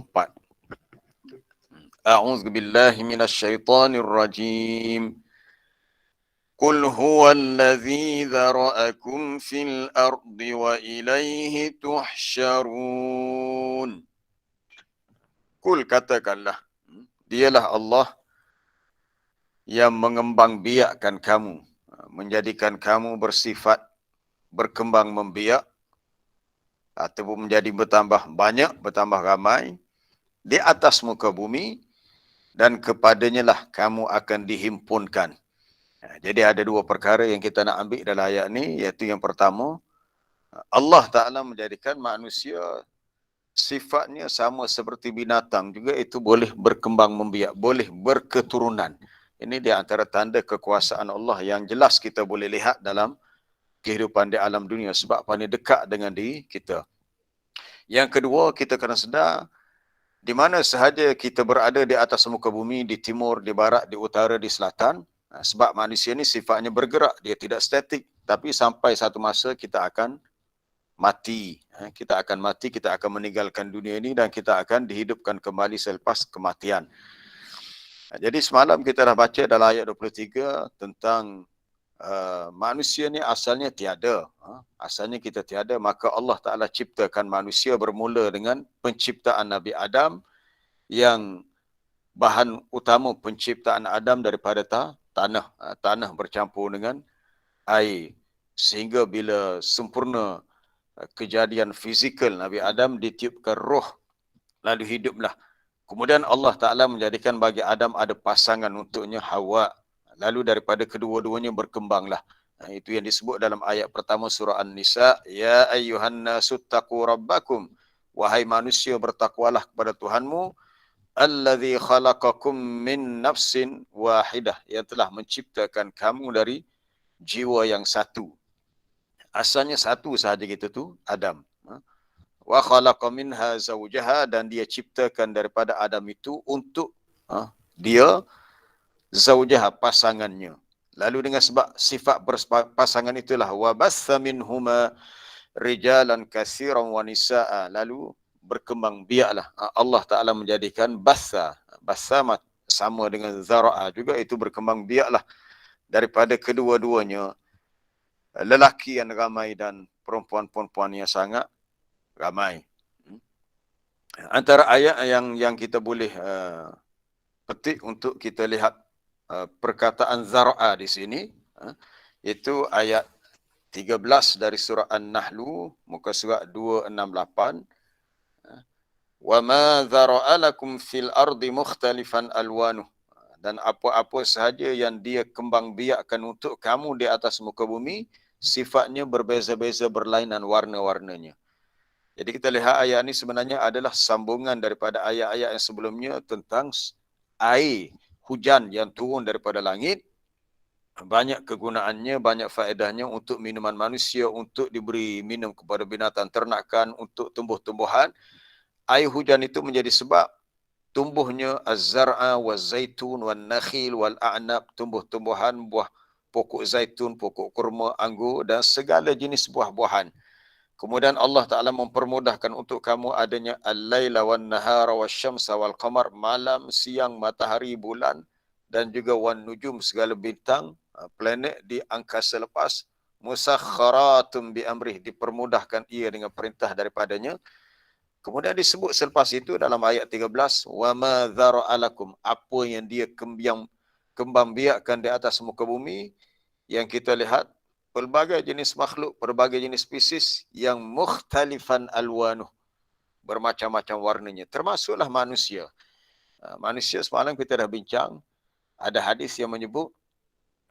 4. A'udzu billahi minasyaitonir rajim. Qul huwallazi dzara'akum fil ardi wa ilaihi tuhsyarun. Qul, katakanlah, dialah Allah yang mengembang biakkan kamu, menjadikan kamu bersifat berkembang membiak ataupun menjadi bertambah banyak, bertambah ramai di atas muka bumi, dan kepadanya lah kamu akan dihimpunkan. Jadi ada dua perkara yang kita nak ambil dalam ayat ni, iaitu yang pertama, Allah Ta'ala menjadikan manusia sifatnya sama seperti binatang juga, itu boleh berkembang membiak, boleh berketurunan. Ini di antara tanda kekuasaan Allah yang jelas kita boleh lihat dalam kehidupan di alam dunia, sebab paling dekat dengan diri kita. Yang kedua, kita kena sedar, di mana sahaja kita berada di atas muka bumi, di timur, di barat, di utara, di selatan, sebab manusia ni sifatnya bergerak, dia tidak statik, tapi sampai satu masa kita akan mati. Kita akan mati, kita akan meninggalkan dunia ini dan kita akan dihidupkan kembali selepas kematian. Jadi semalam kita dah baca dalam ayat 23 tentang manusia ni asalnya tiada. Asalnya kita tiada, maka Allah Ta'ala ciptakan manusia bermula dengan penciptaan Nabi Adam, yang bahan utama penciptaan Adam daripada tanah. Tanah bercampur dengan air. Sehingga bila sempurna kejadian fizikal, Nabi Adam ditiupkan roh, lalu hiduplah. Kemudian Allah Ta'ala menjadikan bagi Adam ada pasangan untuknya, Hawa. Lalu daripada kedua-duanya berkembanglah. Itu yang disebut dalam ayat pertama surah An-Nisa. Ya ayyuhan nasu taqu rabbakum. Wahai manusia, bertakwalah kepada Tuhanmu. Alladzi khalaqakum min nafsin wahidah. Yang telah menciptakan kamu dari jiwa yang satu. Asalnya satu sahaja kita tu, Adam. Wa khalaqa minha zawjaha, dan dia ciptakan daripada Adam itu untuk dia zawjaha, pasangannya. Lalu dengan sebab sifat berpasangan itulah, wa bassa minhuma rijalan katsiran wa nisaa, lalu berkembang biaklah. Allah Ta'ala menjadikan bassa sama dengan zara'a juga, itu berkembang biaklah daripada kedua-duanya lelaki yang ramai dan perempuan-perempuan yang sangat ramai. Antara ayat yang kita boleh petik untuk kita lihat perkataan zara'a di sini, itu ayat 13 dari surah An-Nahlu, muka surat 268. Wa ma zara'a lakum fil ardi mukhtalifan alwanuh, dan apa-apa sahaja yang dia kembang biakkan untuk kamu di atas muka bumi, sifatnya berbeza-beza, berlainan warna-warnanya. Jadi kita lihat ayat ini sebenarnya adalah sambungan daripada ayat-ayat yang sebelumnya tentang air, hujan yang turun daripada langit. Banyak kegunaannya, banyak faedahnya untuk minuman manusia, untuk diberi minum kepada binatang ternakan, untuk tumbuh-tumbuhan. Air hujan itu menjadi sebab tumbuhnya az-zar'a waz-zaitun wan-nakhil wal-a'nab, tumbuh-tumbuhan, buah pokok zaitun, pokok kurma, anggur dan segala jenis buah-buahan. Kemudian Allah Ta'ala mempermudahkan untuk kamu adanya al-laila wan-nahara wasyamsa wal-qamar, malam, siang, matahari, bulan, dan juga wan-nujum, segala bintang, planet di angkasa lepas, musakhkharatum bi amrih, dipermudahkan ia dengan perintah daripadanya. Kemudian disebut selepas itu dalam ayat 13, wa ma dzara'a lakum, apa yang dia kembang biakkan di atas muka bumi, yang kita lihat pelbagai jenis makhluk, pelbagai jenis spesies yang mukhtalifan alwanuh, bermacam-macam warnanya, termasuklah manusia. Manusia semalam kita dah bincang, ada hadis yang menyebut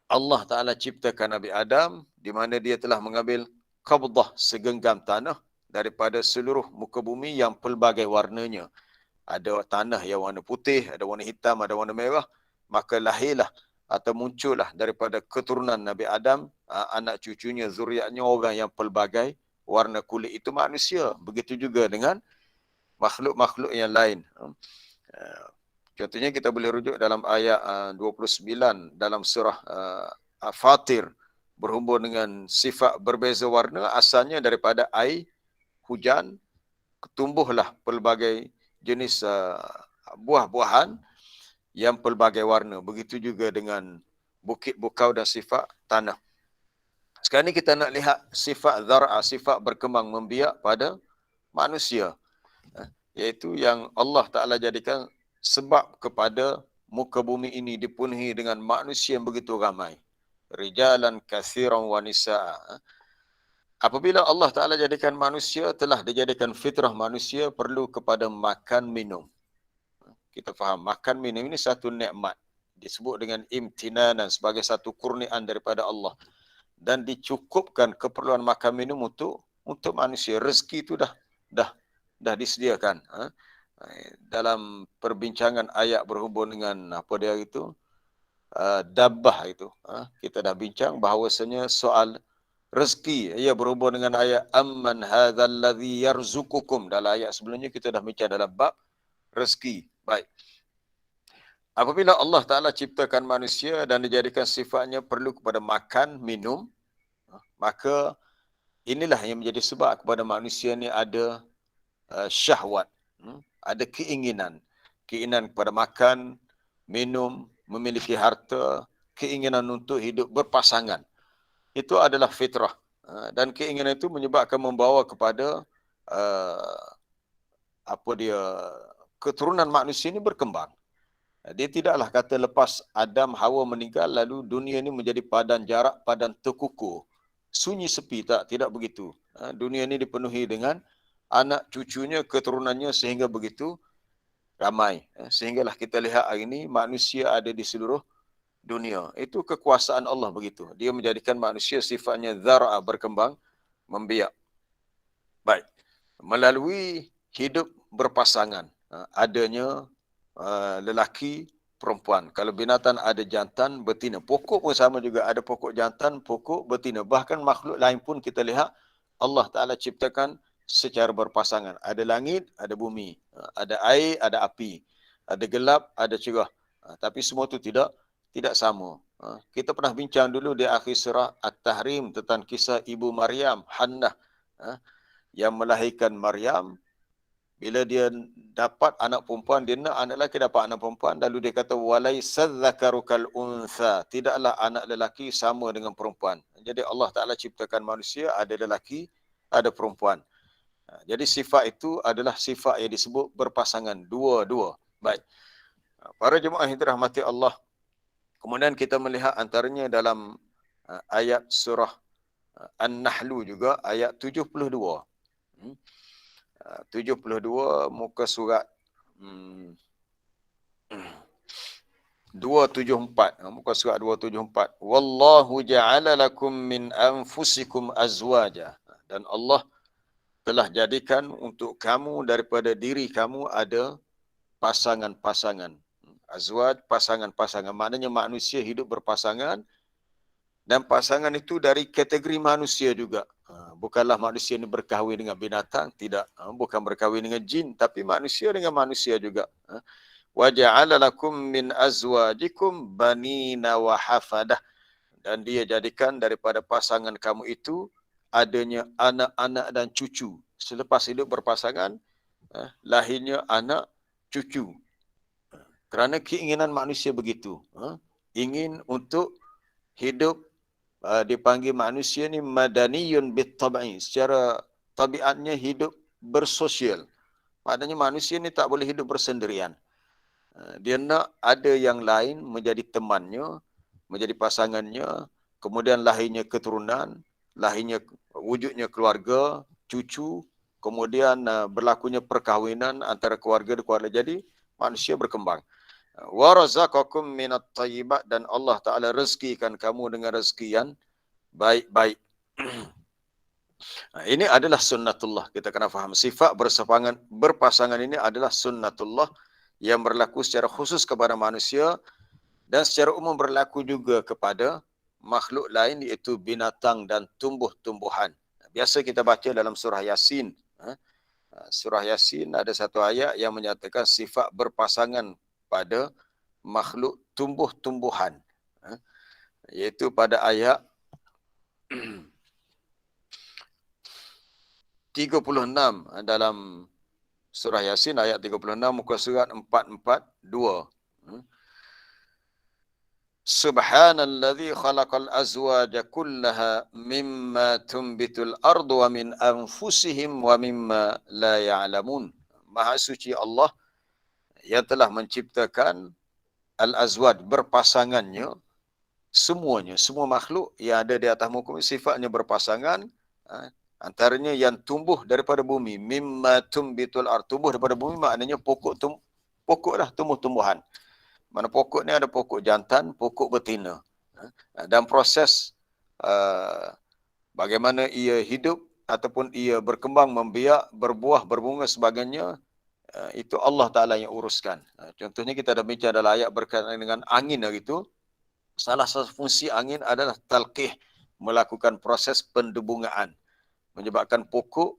Allah Ta'ala ciptakan Nabi Adam, di mana dia telah mengambil qabdah, segenggam tanah daripada seluruh muka bumi yang pelbagai warnanya. Ada tanah yang warna putih, ada warna hitam, ada warna merah, maka lahirlah atau muncullah daripada keturunan Nabi Adam, anak cucunya, zuriatnya, orang yang pelbagai warna kulit. Itu manusia. Begitu juga dengan makhluk-makhluk yang lain. Contohnya kita boleh rujuk dalam ayat 29 dalam surah Fatir, berhubung dengan sifat berbeza warna, asalnya daripada air hujan, tumbuhlah pelbagai jenis buah-buahan yang pelbagai warna. Begitu juga dengan bukit bukau dan sifat tanah. Sekarang ni kita nak lihat sifat zar'a, sifat berkembang membiak pada manusia. Iaitu yang Allah Ta'ala jadikan sebab kepada muka bumi ini dipenuhi dengan manusia yang begitu ramai. Rijalan kathiran wa nisa'a. Apabila Allah Ta'ala jadikan manusia, telah dijadikan fitrah manusia perlu kepada makan minum. Kita faham, makan minum ini satu nikmat. Disebut dengan imtinanan sebagai satu kurniaan daripada Allah. Dan dicukupkan keperluan makan minum untuk manusia. Rezeki itu dah disediakan. Dalam perbincangan ayat berhubung dengan apa dia itu, dabbah itu, kita dah bincang bahawasanya soal rezeki ia berhubung dengan ayat amman hadzal ladzi yarzuqukum. Dalam ayat sebelumnya kita dah bincang dalam bab rezeki. Baik. Apabila Allah Ta'ala ciptakan manusia dan dijadikan sifatnya perlu kepada makan, minum, maka inilah yang menjadi sebab kepada manusia ni ada syahwat, ada keinginan kepada makan, minum, memiliki harta, keinginan untuk hidup berpasangan. Itu adalah fitrah. Dan keinginan itu menyebabkan membawa kepada keturunan manusia ini berkembang. Dia tidaklah kata lepas Adam Hawa meninggal lalu dunia ini menjadi padan jarak, padan terkukuh, sunyi sepi. Tidak begitu. Dunia ini dipenuhi dengan anak cucunya, keturunannya sehingga begitu ramai. Sehinggalah kita lihat hari ini manusia ada di seluruh dunia. Itu kekuasaan Allah begitu. Dia menjadikan manusia sifatnya zar'a, berkembang, membiak. Baik. Melalui hidup berpasangan, adanya lelaki, perempuan. Kalau binatang ada jantan, betina. Pokok pun sama juga. Ada pokok jantan, pokok betina. Bahkan makhluk lain pun kita lihat Allah Ta'ala ciptakan secara berpasangan. Ada langit, ada bumi. Ada air, ada api. Ada gelap, ada cerah. Tapi semua itu tidak sama. Kita pernah bincang dulu di akhir surah At-Tahrim tentang kisah ibu Maryam, Hannah, yang melahirkan Maryam. Bila dia dapat anak perempuan, dia nak anak lelaki dapat anak perempuan, lalu dia kata walaisa dzakaru kal untha, tidaklah anak lelaki sama dengan perempuan. Jadi Allah Taala ciptakan manusia ada lelaki, ada perempuan. Jadi sifat itu adalah sifat yang disebut berpasangan, dua-dua. Baik. Para jemaah yang dirahmati Allah, kemudian kita melihat antaranya dalam ayat surah An-Nahl juga, ayat 72. 72 muka surat 274, muka surat 274. Wallahu ja'ala lakum min anfusikum azwaja, dan Allah telah jadikan untuk kamu daripada diri kamu ada pasangan-pasangan. Azwaj, pasangan-pasangan, maknanya manusia hidup berpasangan, dan pasangan itu dari kategori manusia juga. Bukanlah manusia ini berkahwin dengan binatang, tidak. Bukan berkahwin dengan jin, tapi manusia dengan manusia juga. Wa ja'ala lakum min azwajikum banina wa hafadah, dan dia jadikan daripada pasangan kamu itu adanya anak-anak dan cucu. Selepas hidup berpasangan, lahirnya anak cucu. Kerana keinginan manusia begitu. Ingin untuk hidup, dipanggil manusia ni madaniyun bit-tab'i, secara tabiatnya hidup bersosial. Maknanya manusia ni tak boleh hidup bersendirian. Dia nak ada yang lain menjadi temannya, menjadi pasangannya, kemudian lahirnya keturunan, lahirnya wujudnya keluarga, cucu, kemudian berlakunya perkahwinan antara keluarga dan keluarga. Jadi manusia berkembang. Wa razaqakum minat thayyibat, dan Allah Ta'ala rezekikan kamu dengan rezeki yang baik-baik. Ini adalah sunnatullah. Kita kena faham. Sifat berpasangan ini adalah sunnatullah yang berlaku secara khusus kepada manusia dan secara umum berlaku juga kepada makhluk lain, iaitu binatang dan tumbuh-tumbuhan. Biasa kita baca dalam surah Yasin. Surah Yasin ada satu ayat yang menyatakan sifat berpasangan pada makhluk tumbuh-tumbuhan. Iaitu pada ayat 36 dalam Surah Yasin ayat 36, muka surat 442. Subhanalladzi khalaqal azwaja kullaha mimma tumbitul ardu wa min anfusihim wa mimma la ya'lamun. Maha suci Allah yang telah menciptakan al-azwaj, berpasangannya, semuanya, semua makhluk yang ada di atas muka bumi sifatnya berpasangan. Antaranya yang tumbuh daripada bumi, mimma tumbitul ard, tumbuh daripada bumi maknanya pokok lah, tumbuh-tumbuhan. Mana pokok ni ada pokok jantan, pokok betina. Dan proses bagaimana ia hidup ataupun ia berkembang, membiak, berbuah, berbunga sebagainya, itu Allah Ta'ala yang uruskan. Contohnya kita dah bincang dalam ayat berkaitan dengan angin hari itu. Salah satu fungsi angin adalah talqih, melakukan proses pendebungaan, menyebabkan pokok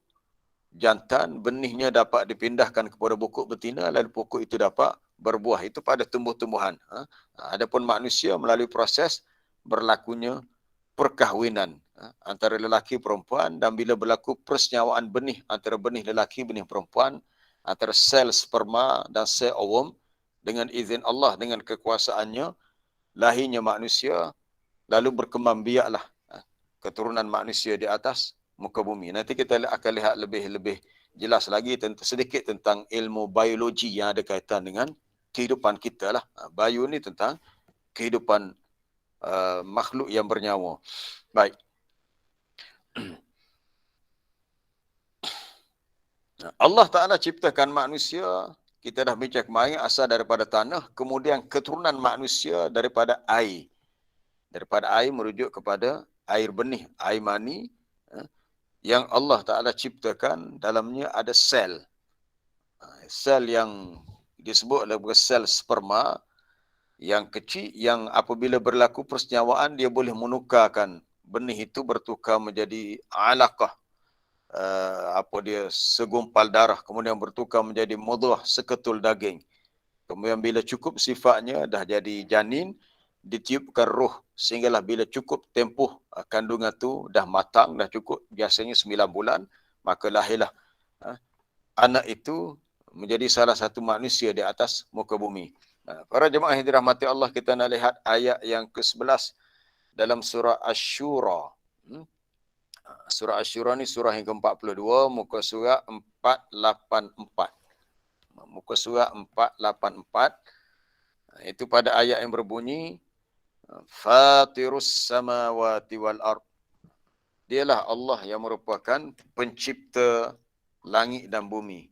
jantan benihnya dapat dipindahkan kepada pokok betina, lalu pokok itu dapat berbuah. Itu pada tumbuh-tumbuhan. Adapun manusia melalui proses berlakunya perkahwinan antara lelaki perempuan, dan bila berlaku persenyawaan benih antara benih lelaki, benih perempuan, antara sel sperma dan sel ovum, dengan izin Allah, dengan kekuasaannya, lahirnya manusia, lalu berkembang biaklah keturunan manusia di atas muka bumi. Nanti kita akan lihat lebih jelas lagi sedikit tentang ilmu biologi yang ada kaitan dengan kehidupan kita lah. Bio ni tentang kehidupan makhluk yang bernyawa. Baik. Allah Ta'ala ciptakan manusia, kita dah bincang kemarin, asal daripada tanah, kemudian keturunan manusia daripada air. Daripada air merujuk kepada air benih, air mani, yang Allah Ta'ala ciptakan, dalamnya ada sel. Sel yang disebut adalah sel sperma, yang kecil, yang apabila berlaku persenyawaan, dia boleh menukarkan benih itu, bertukar menjadi alaqah, segumpal darah, kemudian bertukar menjadi mudghah, seketul daging. Kemudian bila cukup sifatnya dah jadi janin, ditiupkan roh, sehinggalah bila cukup tempoh kandungan tu dah matang, dah cukup, biasanya 9 bulan, maka lahirlah anak itu menjadi salah satu manusia di atas muka bumi. Para jemaah yang dirahmati Allah, kita nak lihat ayat yang ke-11 dalam surah Asy-Syura. Surah Asy-Syura ni surah yang ke-42, muka surah 484. Muka surah 484. Itu pada ayat yang berbunyi, Fatirus samawati wal ard. Dialah Allah yang merupakan pencipta langit dan bumi.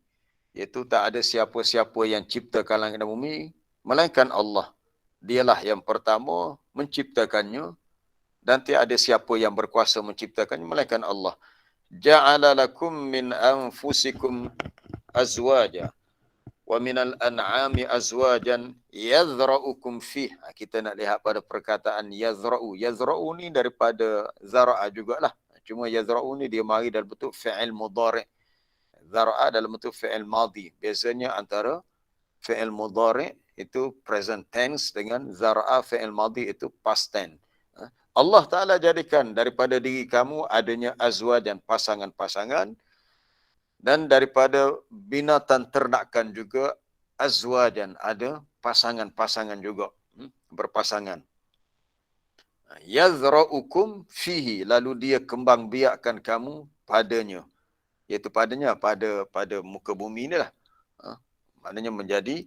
Iaitu tak ada siapa-siapa yang ciptakan langit dan bumi, melainkan Allah. Dialah yang pertama menciptakannya, dan tiada siapa yang berkuasa menciptakannya melainkan Allah. Ja'ala lakum min anfusikum azwaja wa minal an'ami azwajan yadhra'ukum fih. Kita nak lihat pada perkataan yadhra'u. Yadhra'u ni daripada zara'a jugalah. Cuma yadhra'u ni dia mari dalam bentuk fi'il mudhari'. Zara'a dalam bentuk fi'il madhi. Biasanya antara fi'il mudhari' itu present tense dengan zara'a fi'il madhi itu past tense. Allah Ta'ala jadikan daripada diri kamu adanya azwajan, pasangan-pasangan, dan daripada binatang ternakan juga azwajan, ada pasangan-pasangan juga, berpasangan. Yazra'ukum fihi, lalu dia kembang biakkan kamu padanya, iaitu padanya, pada muka bumi inilah. Maknanya menjadi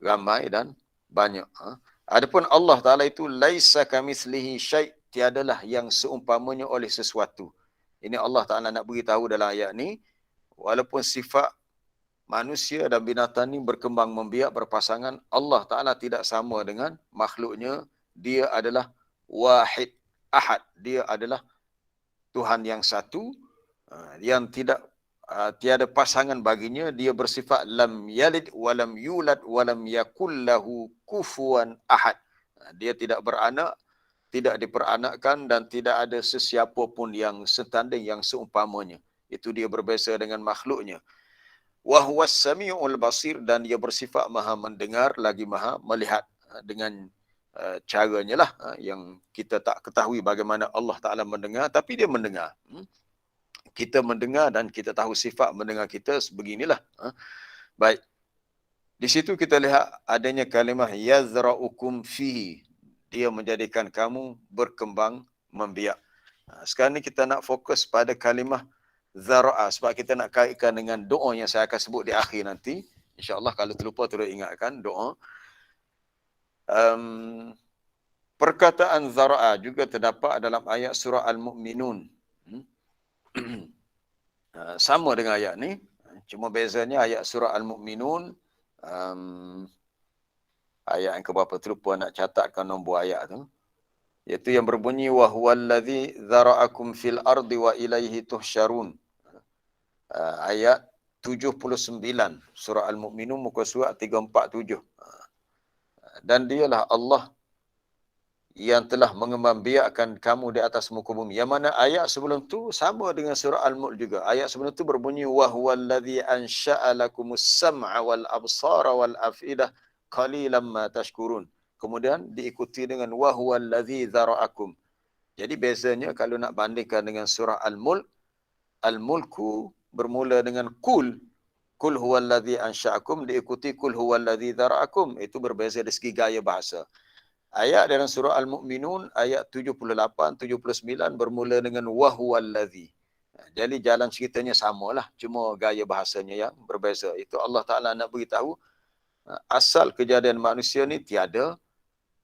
ramai dan banyak. Adapun Allah Ta'ala itu laisa kamitslihi syai', tiadalah yang seumpamanya oleh sesuatu. Ini Allah Ta'ala nak beritahu dalam ayat ni, walaupun sifat manusia dan binatang ni berkembang membiak, berpasangan, Allah Ta'ala tidak sama dengan makhluknya. Dia adalah wahid ahad. Dia adalah Tuhan yang satu, yang tiada pasangan baginya. Dia bersifat lam yalid walam yulad walam yakul lahu kufuwan ahad. Dia tidak beranak, tidak diperanakkan, dan tidak ada sesiapa pun yang setanding, yang seumpamanya. Itu dia berbeza dengan makhluknya. Wa huwas samiul basir, dan dia bersifat maha mendengar lagi maha melihat. Dengan caranya lah yang kita tak ketahui bagaimana Allah Ta'ala mendengar, tapi dia mendengar. Kita mendengar dan kita tahu sifat mendengar kita sebeginilah. Baik. Di situ kita lihat adanya kalimah yazra'ukum fihi. Dia menjadikan kamu berkembang membiak. Sekarang ni kita nak fokus pada kalimah zara'a sebab kita nak kaitkan dengan doa yang saya akan sebut di akhir nanti. InsyaAllah kalau terlupa terus ingatkan doa. Perkataan zara'a juga terdapat dalam ayat surah Al-Mu'minun. Sama dengan ayat ni. Cuma bezanya ayat surah Al-Mu'minun ayat yang keberapa terlupa nak catatkan nombor ayat tu, iaitu yang berbunyi wa huwallazi zara'akum fil ardi wa ilaihi tuhsyarun. Ayat 79 surah Al-Mu'minun muka surat 347. Dan dialah Allah yang telah mengembangbiakkan kamu di atas muka bumi. Yang mana ayat sebelum tu sama dengan surah Al-Mulk juga. Ayat sebelum tu berbunyi wa huwallazi ansha'a lakumus sam'a wal absara wal afidah qalilan ma tashkurun. Kemudian diikuti dengan wa huwallazi zara'akum. Jadi bezanya kalau nak bandingkan dengan surah Al-Mulk, Al-Mulku bermula dengan kul huwallazi ansha'akum, diikuti kul huwallazi zara'akum. Itu berbeza dari segi gaya bahasa. Ayat dalam surah Al-Mu'minun ayat 78, 79 bermula dengan wahuwallazi. Jadi jalan ceritanya samalah, cuma gaya bahasanya yang berbeza. Itu Allah Ta'ala nak beritahu asal kejadian manusia ni tiada,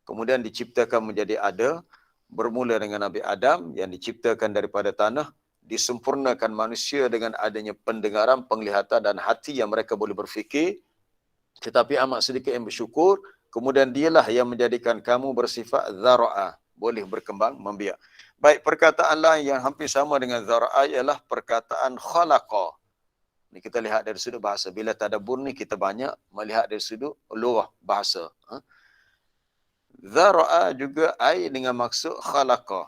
kemudian diciptakan menjadi ada, bermula dengan Nabi Adam yang diciptakan daripada tanah, disempurnakan manusia dengan adanya pendengaran, penglihatan dan hati yang mereka boleh berfikir, tetapi amat sedikit yang bersyukur. Kemudian dialah yang menjadikan kamu bersifat zara'a, boleh berkembang membiak. Baik, perkataan lain yang hampir sama dengan zara'a ialah perkataan khalaqa. Ini kita lihat dari sudut bahasa. Bila tadabbur ni kita banyak melihat dari sudut lughah bahasa. Zara'a juga ai dengan maksud khalaqa.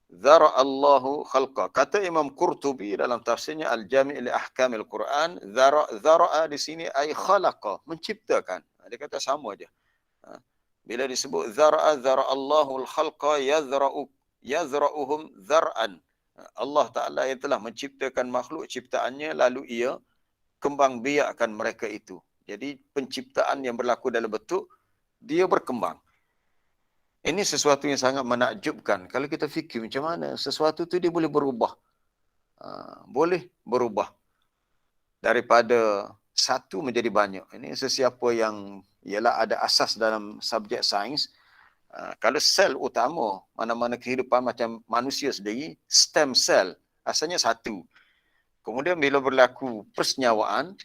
Zara'allahu khalqa. Kata Imam Qurtubi dalam tafsirnya Al-Jami' li Ahkamil Quran, zara'a di sini ai khalaqa, menciptakan. Dia kata sama aja. Bila disebut zara'a, zara'allahu al-khalqa yazra'uhum zar'an. Allah Ta'ala yang telah menciptakan makhluk ciptaannya lalu ia kembang biakkan mereka itu. Jadi penciptaan yang berlaku dalam bentuk dia berkembang. Ini sesuatu yang sangat menakjubkan. Kalau kita fikir macam mana sesuatu tu dia boleh berubah. Boleh berubah. Daripada satu menjadi banyak. Ini sesiapa yang ialah ada asas dalam subjek sains. Kalau sel utama, mana-mana kehidupan macam manusia sendiri, stem cell, asalnya satu. Kemudian bila berlaku persenyawaan,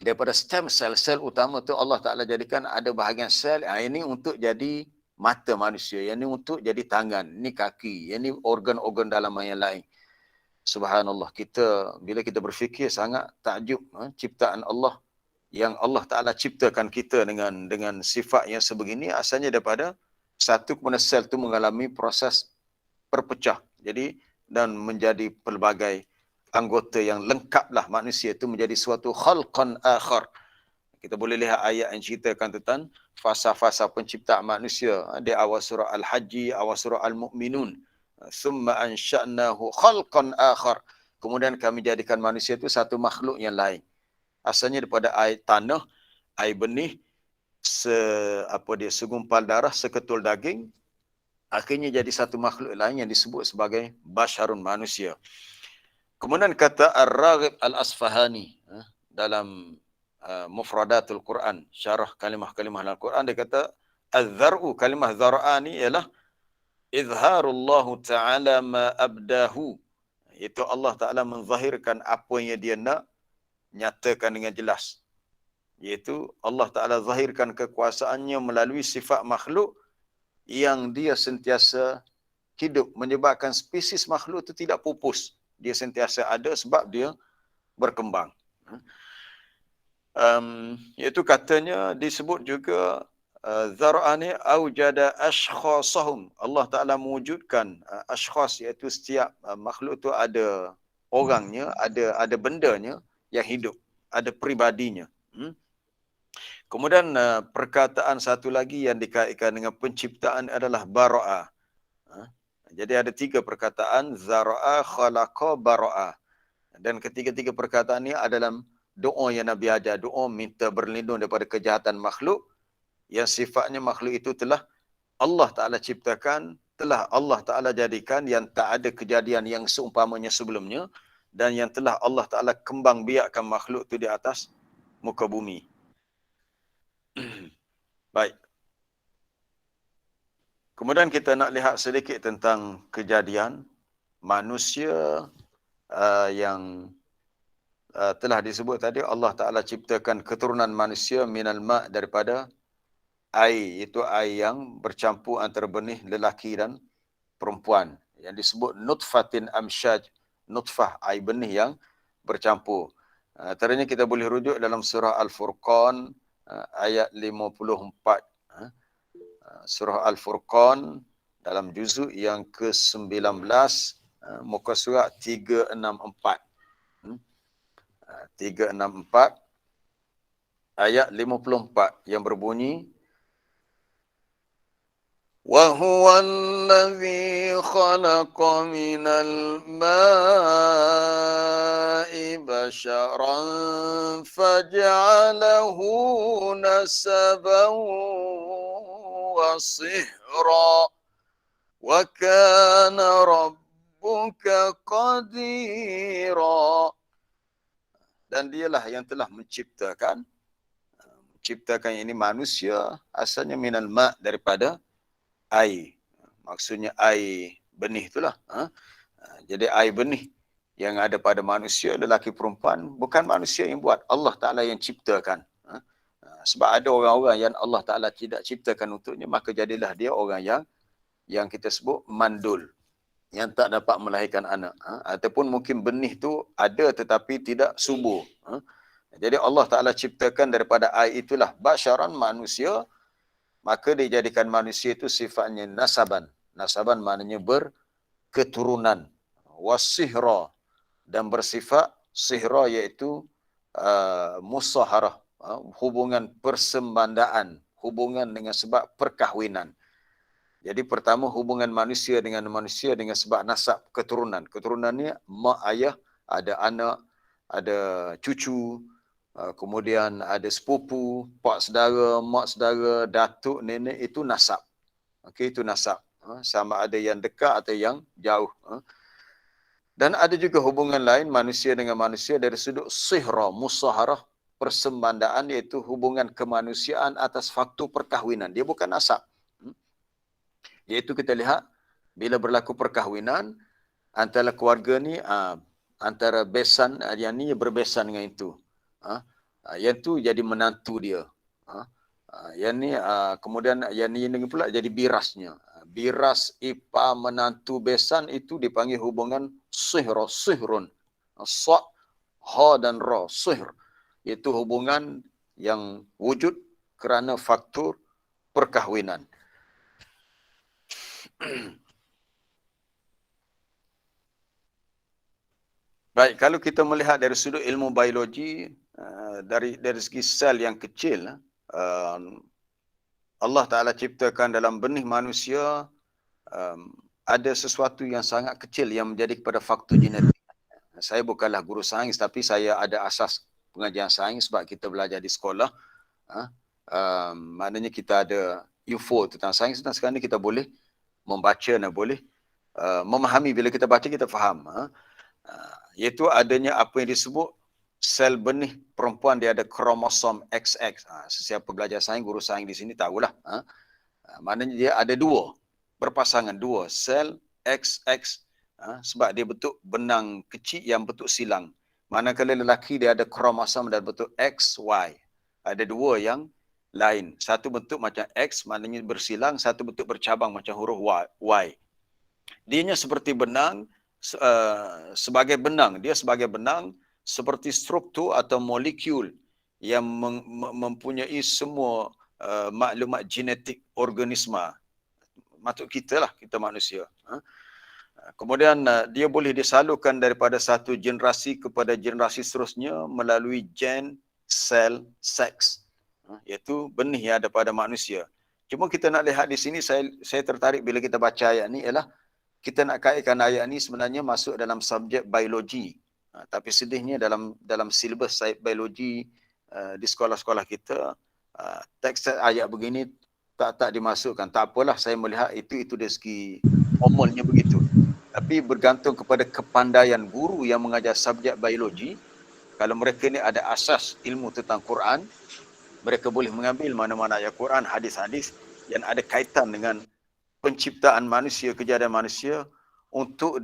daripada stem cell, sel utama tu Allah Ta'ala jadikan ada bahagian sel, ini untuk jadi mata manusia, yang ini untuk jadi tangan, ini kaki, yang ini organ-organ dalaman yang lain. Subhanallah, bila kita berfikir sangat takjub ciptaan Allah, yang Allah Ta'ala ciptakan kita dengan sifat yang sebegini, asalnya daripada satu, kemudian sel itu mengalami proses berpecah. Jadi, dan menjadi pelbagai anggota yang lengkaplah manusia itu menjadi suatu khalqan akhar. Kita boleh lihat ayat yang ceritakan tentang fasa-fasa penciptaan manusia di awal surah Al-Hajj, awal surah Al-Mu'minun. Summa ansha'nahu khalqan akhar. Kemudian kami jadikan manusia itu satu makhluk yang lain. Asalnya daripada air tanah, air benih, segumpal darah, seketul daging, akhirnya jadi satu makhluk lain yang disebut sebagai basyarun, manusia. Kemudian kata Ar-Raghib Al-Asfahani dalam Mufradatul Quran, syarah kalimah-kalimah dalam Quran, dia kata az-zar'u, kalimah zar'ani ialah izharullahu ta'ala ma abdahu. Itu Allah Ta'ala menzahirkan apa yang dia nak nyatakan dengan jelas. Iaitu Allah Ta'ala zahirkan kekuasaannya melalui sifat makhluk yang dia sentiasa hidup, menyebabkan spesies makhluk itu tidak pupus. Dia sentiasa ada sebab dia berkembang. Iaitu katanya disebut juga zar'ani aujada ashkhasahum. Allah Ta'ala mewujudkan ashkhas, iaitu setiap makhluk itu ada orangnya, ada bendanya yang hidup, ada pribadinya. Kemudian perkataan satu lagi yang dikaitkan dengan penciptaan adalah bara'a. Jadi ada tiga perkataan, zara'a, khalaqa, bara'a. Dan ketiga-tiga perkataan ini ada dalam doa yang Nabi ajar, doa minta berlindung daripada kejahatan makhluk, yang sifatnya makhluk itu telah Allah Ta'ala ciptakan, telah Allah Ta'ala jadikan yang tak ada kejadian yang seumpamanya sebelumnya, dan yang telah Allah Ta'ala kembang biakkan makhluk itu di atas muka bumi. Baik. Kemudian kita nak lihat sedikit tentang kejadian manusia yang telah disebut tadi. Allah Ta'ala ciptakan keturunan manusia minal ma' daripada air, itu air yang bercampur antara benih lelaki dan perempuan, yang disebut nutfatin amsyaj, nutfah, air benih yang bercampur. Antaranya kita boleh rujuk dalam surah Al-Furqan ayat 54. Surah Al-Furqan dalam juzuk yang ke-19, muka surat 364. 364 ayat 54 yang berbunyi, وَهُوَ الَّذِي خَلَقَ مِنَ الْمَاءِ بَشَرًا فَجَعَلَهُ نَسَبًا وَصِهْرًا وَكَانَ رَبُّكَ قَدِيرًا. Dan dialah yang telah menciptakan ini manusia asalnya minal ma', daripada air. Maksudnya air benih itulah. Jadi air benih yang ada pada manusia, lelaki perempuan, bukan manusia yang buat, Allah Ta'ala yang ciptakan. Sebab ada orang-orang yang Allah Ta'ala tidak ciptakan untuknya, maka jadilah dia orang yang kita sebut mandul, yang tak dapat melahirkan anak. Ataupun mungkin benih tu ada tetapi tidak subur. Jadi Allah Ta'ala ciptakan daripada air itulah basyaran, manusia, maka dijadikan manusia itu sifatnya nasaban. Nasaban maknanya berketurunan. Wasihra, dan bersifat sihra, iaitu musaharah, hubungan persembandaan, hubungan dengan sebab perkahwinan. Jadi pertama hubungan manusia dengan manusia dengan sebab nasab, keturunan. Keturunannya mak ayah, ada anak, ada cucu, kemudian ada sepupu, pak saudara, mak saudara, datuk, nenek, itu nasab. Okey, itu nasab. Sama ada yang dekat atau yang jauh. Dan ada juga hubungan lain manusia dengan manusia dari sudut sihra, musaharah, persembandaan, iaitu hubungan kemanusiaan atas faktor perkahwinan. Dia bukan nasab. Iaitu kita lihat bila berlaku perkahwinan antara keluarga ni, antara besan, yang ni berbesan dengan itu. Yang tu jadi menantu dia. Yang ni kemudian yang ni pula jadi birasnya. Biras ipar menantu besan itu dipanggil hubungan sihra, sihrun. Sa, ha dan ra, sihr. Itu hubungan yang wujud kerana faktor perkahwinan. Baik, kalau kita melihat dari sudut ilmu biologi, dari segi sel yang kecil, Allah Ta'ala ciptakan dalam benih manusia ada sesuatu yang sangat kecil yang menjadi kepada faktor genetik. Saya bukanlah guru sains, tapi saya ada asas pengajian sains sebab kita belajar di sekolah. Maknanya kita ada info tentang sains, dan sekarang ni kita boleh membaca dan boleh memahami. Bila kita baca, kita faham. Iaitu adanya apa yang disebut sel benih perempuan, dia ada kromosom XX. Sesiapa belajar sains, guru sains di sini tahulah. Maknanya dia ada dua, berpasangan dua sel XX. Sebab dia bentuk benang kecil yang bentuk silang. Manakala lelaki dia ada kromosom dan bentuk XY. Ada dua yang lain. Satu bentuk macam X, maknanya bersilang. Satu bentuk bercabang macam huruf Y. Dianya seperti benang, sebagai benang. Dia sebagai benang seperti struktur atau molekul yang mempunyai semua maklumat genetik organisma. Maksud kita lah, kita manusia. Kemudian dia boleh disalurkan daripada satu generasi kepada generasi seterusnya melalui gen, sel, seks. Iaitu benih yang ada pada manusia. Cuma kita nak lihat di sini, saya tertarik bila kita baca ayat ni, ialah kita nak kaitkan ayat ni sebenarnya masuk dalam subjek biologi. Tapi sedihnya dalam silibus biologi di sekolah-sekolah kita, teks ayat begini tak dimasukkan. Tak apalah, saya melihat itu dari segi umumnya begitu. Tapi bergantung kepada kepandaian guru yang mengajar subjek biologi. Kalau mereka ni ada asas ilmu tentang Quran, mereka boleh mengambil mana-mana ayat Quran, hadis-hadis yang ada kaitan dengan penciptaan manusia, kejadian manusia untuk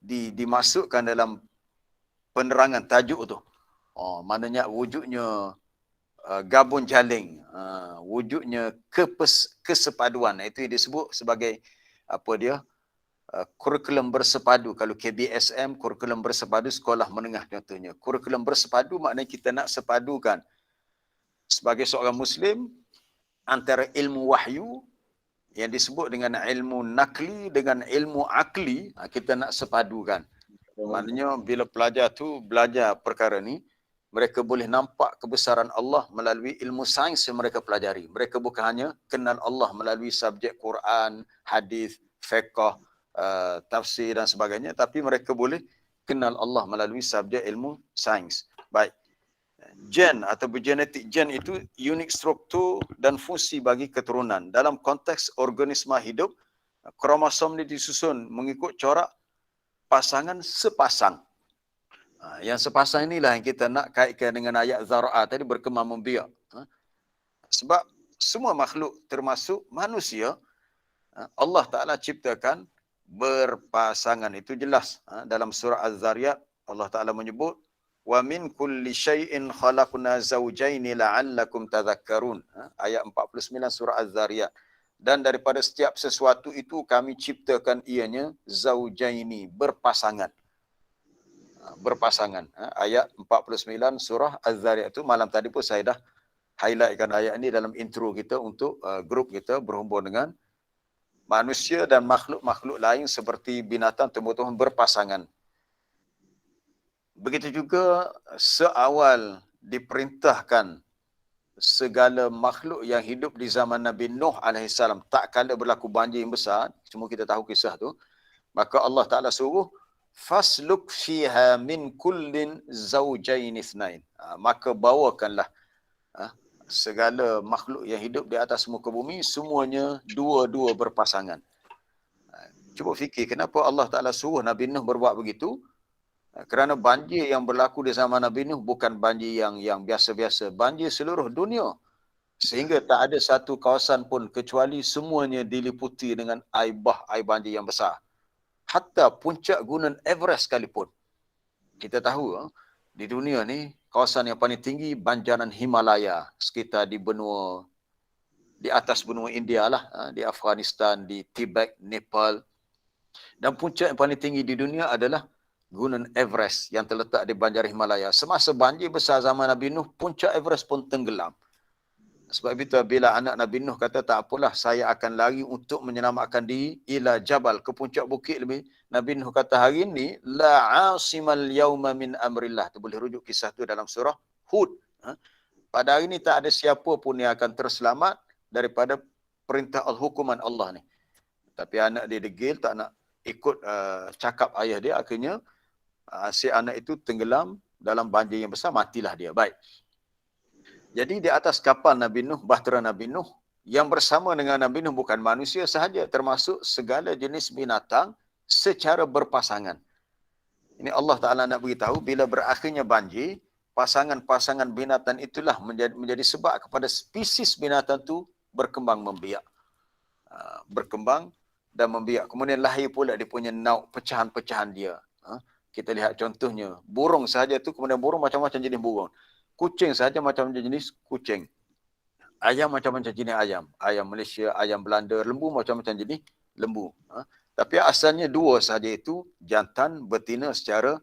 dimasukkan dalam penerangan tajuk tu. Maknanya wujudnya gabung jaling, wujudnya kesepaduan. Itu yang disebut sebagai kurikulum bersepadu. Kalau KBSM, kurikulum bersepadu sekolah menengah contohnya. Kurikulum bersepadu maknanya kita nak sepadukan sebagai seorang Muslim antara ilmu wahyu yang disebut dengan ilmu nakli dengan ilmu akli, kita nak sepadukan. Maknanya bila pelajar tu belajar perkara ni, mereka boleh nampak kebesaran Allah melalui ilmu sains yang mereka pelajari. Mereka bukan hanya kenal Allah melalui subjek Quran, hadis, fiqh, tafsir dan sebagainya, tapi mereka boleh kenal Allah melalui subjek ilmu sains. Baik. Gen atau genetik, gen itu unik struktur dan fungsi bagi keturunan. Dalam konteks organisma hidup, kromosom ini disusun mengikut corak pasangan sepasang. Yang sepasang inilah yang kita nak kaitkan dengan ayat zar'a tadi, berkembang membiak. Sebab semua makhluk termasuk manusia, Allah Ta'ala ciptakan berpasangan. Itu jelas. Dalam surah Az-Zariyat, Allah Ta'ala menyebut, wa min kulli syai'in khalaqna zawjaini la'allakum tadhakkarun. Ayat 49 surah Az-Zariyat. Dan daripada setiap sesuatu itu kami ciptakan ianya zawjaini, berpasangan. Berpasangan. Ayat 49 surah Az-Zariyat itu malam tadi pun saya dah highlightkan ayat ini dalam intro kita untuk grup kita berhubung dengan manusia dan makhluk-makhluk lain seperti binatang, tumbuh-tumbuhan berpasangan. Begitu juga seawal diperintahkan segala makhluk yang hidup di zaman Nabi Nuh AS, tak kala berlaku banjir yang besar, semua kita tahu kisah tu, maka Allah Ta'ala suruh fasluk fiha min kullin zawjain ithnain. Maka bawakanlah segala makhluk yang hidup di atas muka bumi, semuanya dua-dua berpasangan. Cuba fikir kenapa Allah Ta'ala suruh Nabi Nuh berbuat begitu. Kerana banjir yang berlaku di zaman Nabi Nuh bukan banjir yang biasa-biasa, banjir seluruh dunia. Sehingga tak ada satu kawasan pun kecuali semuanya diliputi dengan air banjir yang besar. Hatta puncak gunung Everest sekalipun. Kita tahu di dunia ni kawasan yang paling tinggi banjaran Himalaya, sekitar di atas benua India lah, di Afghanistan, di Tibet, Nepal. Dan puncak yang paling tinggi di dunia adalah gunung Everest yang terletak di banjaran Himalaya. Semasa banjir besar zaman Nabi Nuh, puncak Everest pun tenggelam. Sebab itu bila anak Nabi Nuh kata, tak apalah, saya akan lari untuk menyelamatkan diri ila jabal, ke puncak bukit lebih. Nabi Nuh kata, hari ini la asimal yauma min amrillah. Tu boleh rujuk kisah tu dalam surah Hud. Pada hari ini tak ada siapa pun yang akan terselamat daripada perintah hukuman Allah ni. Tapi anak dia degil, tak nak ikut cakap ayah dia, akhirnya si anak itu tenggelam dalam banjir yang besar, matilah dia. Baik. Jadi di atas kapal Nabi Nuh, bahtera Nabi Nuh, yang bersama dengan Nabi Nuh bukan manusia sahaja, termasuk segala jenis binatang secara berpasangan. Ini Allah Ta'ala nak beritahu, bila berakhirnya banjir, pasangan-pasangan binatang itulah menjadi sebab kepada spesies binatang itu berkembang membiak. Berkembang dan membiak. Kemudian lahir pula dia punya nauk, pecahan-pecahan dia. Kita lihat contohnya, burung sahaja tu, kemudian burung macam-macam jenis burung. Kucing saja macam-macam jenis kucing. Ayam macam-macam jenis ayam. Ayam Malaysia, ayam Belanda, lembu macam-macam jenis lembu. Tapi asalnya dua sahaja itu, jantan, betina secara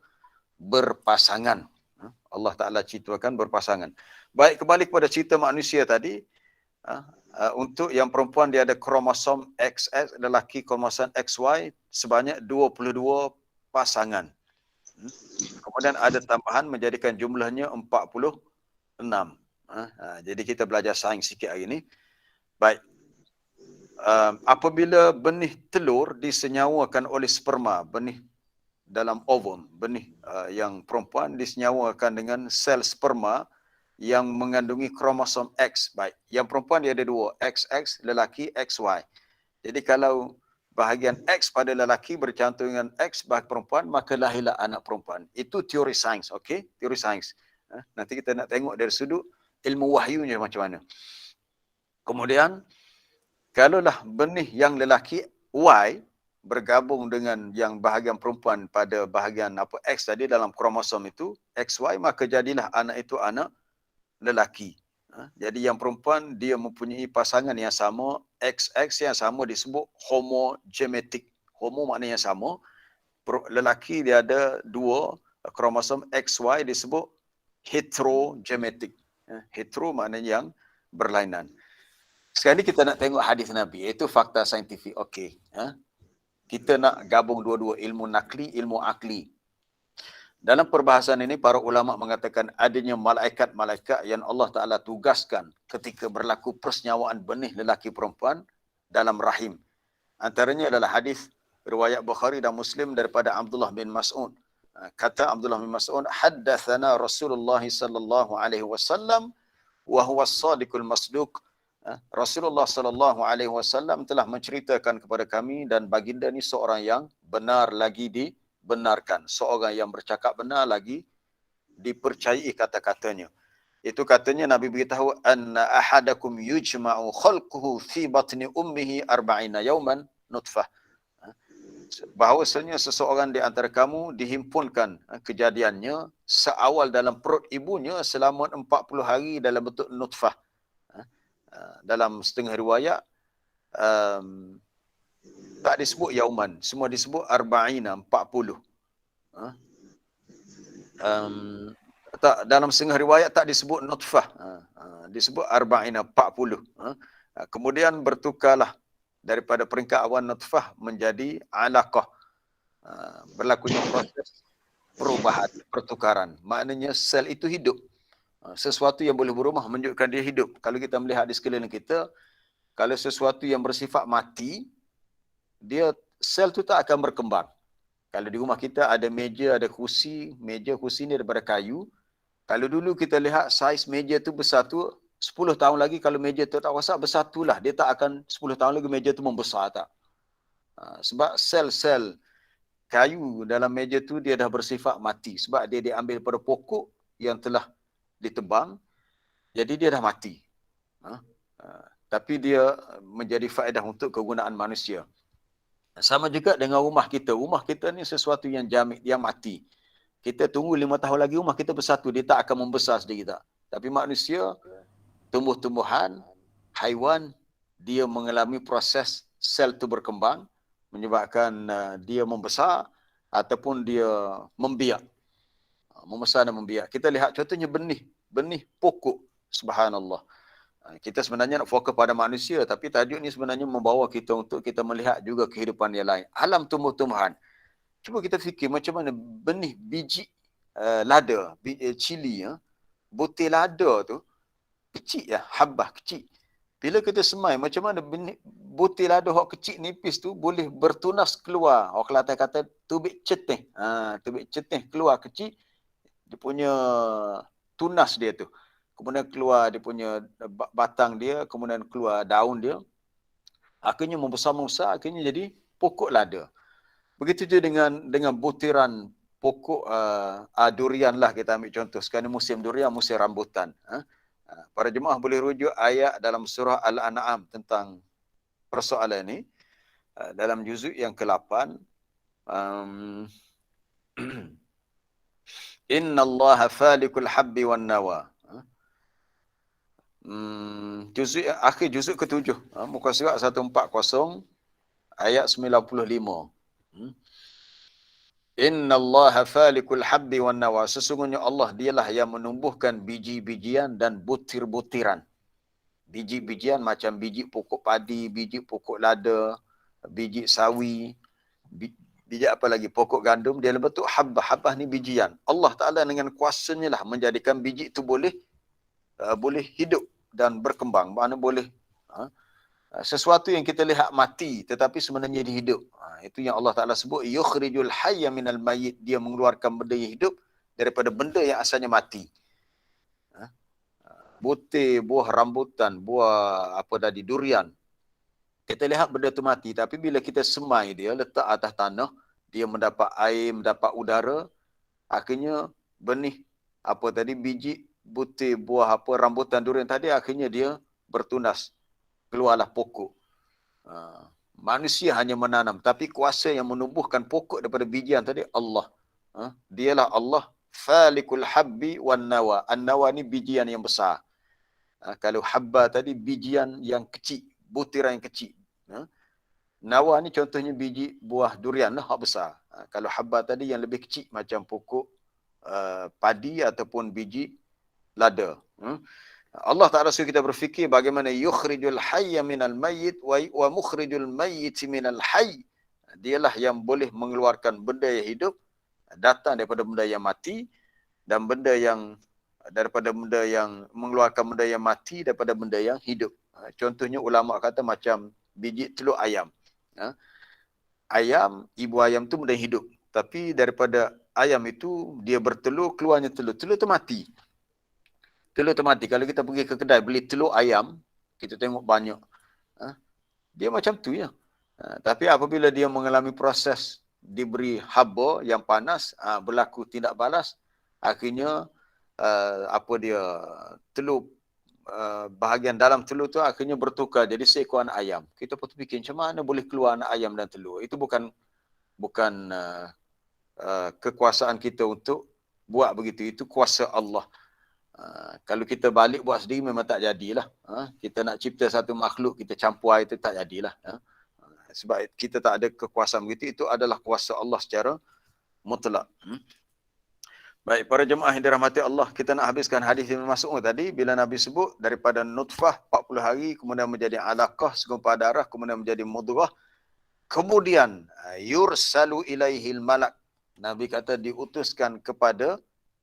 berpasangan. Allah Ta'ala ciptakan berpasangan. Baik, kembali kepada cerita manusia tadi. Untuk yang perempuan dia ada kromosom XX, lelaki kromosom XY, sebanyak 22 pasangan. Kemudian ada tambahan menjadikan jumlahnya 46. Jadi kita belajar sains sikit hari ini. Baik. Apabila benih telur disenyawakan oleh sperma, benih dalam ovum, benih yang perempuan disenyawakan dengan sel sperma yang mengandungi kromosom X. Baik, yang perempuan dia ada dua, XX, lelaki, XY. Jadi kalau bahagian X pada lelaki bercantum dengan X bagi perempuan, maka lahirlah anak perempuan. Itu teori sains, okey? Teori sains. Nanti kita nak tengok dari sudut ilmu wahyunya macam mana. Kemudian, kalaulah benih yang lelaki Y bergabung dengan yang bahagian perempuan pada bahagian X tadi dalam kromosom itu, XY, maka jadilah anak itu anak lelaki. Jadi yang perempuan dia mempunyai pasangan yang sama, XX yang sama disebut homogenetik. Homo maknanya sama. Lelaki dia ada dua kromosom XY disebut heterogenetik. Hetero maknanya yang berlainan. Sekarang ni kita nak tengok hadis Nabi, iaitu fakta saintifik. Okey. Kita nak gabung dua-dua, ilmu nakli, ilmu akli. Dalam perbahasan ini, para ulama mengatakan adanya malaikat-malaikat yang Allah Ta'ala tugaskan ketika berlaku persenyawaan benih lelaki perempuan dalam rahim. Antaranya adalah hadis riwayat Bukhari dan Muslim daripada Abdullah bin Mas'ud. Kata Abdullah bin Mas'ud, haddathana Rasulullah sallallahu alaihi wasallam wa huwa as-sadiqul masduq. Rasulullah sallallahu alaihi wasallam telah menceritakan kepada kami dan baginda ni seorang yang benar lagi dibenarkan, seorang yang bercakap benar lagi dipercayai kata-katanya. Itu katanya Nabi beritahu anna ahadakum yujma'u khalquhu fi batni ummihi 40 yawman nutfah. Bahawasanya seseorang di antara kamu dihimpunkan kejadiannya seawal dalam perut ibunya selama 40 hari dalam bentuk nutfah. Dalam setengah riwayat tak disebut yauman, semua disebut arba'ina, 40. Tak, dalam setengah riwayat tak disebut nutfah, disebut arba'ina, 40. Kemudian bertukarlah daripada peringkat awal nutfah menjadi alaqah. Berlakunya proses perubahan, pertukaran. Maknanya sel itu hidup. Sesuatu yang boleh berubah menunjukkan dia hidup. Kalau kita melihat di sekeliling kita, kalau sesuatu yang bersifat mati, dia sel tu tak akan berkembang. Kalau di rumah kita ada meja, ada kursi, meja kursi ni daripada kayu. Kalau dulu kita lihat saiz meja tu besar tu, 10 tahun lagi kalau meja tu tak rosak, bersatulah. Dia tak akan 10 tahun lagi meja tu membesar tak. Sebab sel-sel kayu dalam meja tu dia dah bersifat mati. Sebab dia diambil pada pokok yang telah ditebang, jadi dia dah mati. Tapi dia menjadi faedah untuk kegunaan manusia. Sama juga dengan rumah kita. Rumah kita ni sesuatu yang jamik, yang mati. Kita tunggu 5 tahun lagi rumah kita bersatu, dia tak akan membesar sedikit tak. Tapi manusia, tumbuh-tumbuhan, haiwan, dia mengalami proses sel tu berkembang, menyebabkan dia membesar ataupun dia membiak. Membesar dan membiak. Kita lihat contohnya benih pokok. Subhanallah. Kita sebenarnya nak fokus pada manusia, tapi tajuk ni sebenarnya membawa kita untuk kita melihat juga kehidupan yang lain. Alam tumbuh-tumbuhan. Cuba kita fikir macam mana benih biji lada, cili, butir lada tu, kecil ya, habbah kecil. Bila kita semai, macam mana benih butir lada hok kecil nipis tu boleh bertunas keluar. Orang Kelantan kata tubik cetih. Tubik cetih keluar kecil, dia punya tunas dia tu. Kemudian keluar dia punya batang dia, kemudian keluar daun dia. Akhirnya membesar-membesar, akhirnya jadi pokok lada. Begitu juga dengan butiran pokok durian lah, kita ambil contoh. Sekarang musim durian, musim rambutan. Para jemaah boleh rujuk ayat dalam surah Al-An'am tentang persoalan ini. Dalam juzuk yang ke-8. Inna Allaha falikul habbi wan nawa. Akhir juzuk ke-7. Muka surat 140 ayat 95. Inna Allaha falikul habbi wan nawa. Sesungguhnya Allah dialah yang menumbuhkan biji-bijian dan butir-butiran. Biji-bijian macam biji pokok padi, biji pokok lada, biji sawi, biji apa lagi, pokok gandum, dia bentuk habbah. Habbah ni bijian. Allah Ta'ala dengan kuasanya lah menjadikan biji itu boleh hidup dan berkembang. Mana boleh Sesuatu yang kita lihat mati tetapi sebenarnya dia hidup. Itu yang Allah Ta'ala sebut, yukhrijul hayya minal mayyit. Dia mengeluarkan benda yang hidup daripada benda yang asalnya mati. Butir, buah rambutan, buah apa tadi, durian. Kita lihat benda tu mati, tapi bila kita semai dia, letak atas tanah, dia mendapat air, mendapat udara, akhirnya benih, apa tadi, biji, butir, buah apa, rambutan, durian tadi, akhirnya dia bertunas. Keluarlah pokok. Manusia hanya menanam, tapi kuasa yang menumbuhkan pokok daripada bijian tadi Allah. Dialah Allah falikul habbi wan nawa. An-nawa ni bijian yang besar. Kalau habba tadi bijian yang kecil, butiran yang kecil. Nawa ni contohnya biji buah durian lah, besar. Kalau habba tadi yang lebih kecil macam pokok padi ataupun biji lada. Allah Ta'ala suruh kita berfikir bagaimana yukhrijul hayya minal mayyit wa mukhrijul mayyit minal hayy. Dialah yang boleh mengeluarkan benda yang hidup datang daripada benda yang mati, dan benda yang daripada benda yang mengeluarkan benda yang mati daripada benda yang hidup. Contohnya ulama kata macam biji telur ayam. Ayam, ibu ayam tu benda hidup, tapi daripada ayam itu dia bertelur, keluarnya telur. Telur tu mati. Telur tu mati. Kalau kita pergi ke kedai beli telur ayam, kita tengok banyak. Dia macam tu ya. Tapi apabila dia mengalami proses diberi haba yang panas, berlaku tindak balas, akhirnya apa dia, telur, bahagian dalam telur tu akhirnya bertukar jadi seekor anak ayam. Kita pun fikir macam mana boleh keluar anak ayam dan telur. Itu bukan kekuasaan kita untuk buat begitu. Itu kuasa Allah. Kalau kita balik buat sendiri memang tak jadilah. Kita nak cipta satu makhluk, kita campur air itu tak jadilah. Sebab kita tak ada kekuasaan begitu. Itu adalah kuasa Allah secara mutlak. Baik, para jemaah yang dirahmati Allah, kita nak habiskan hadis Ibn Mas'ud tadi, bila Nabi sebut daripada nutfah 40 hari, kemudian menjadi alaqah, segumpal darah, kemudian menjadi mudghah, kemudian yursalu ilaihil malak. Nabi kata diutuskan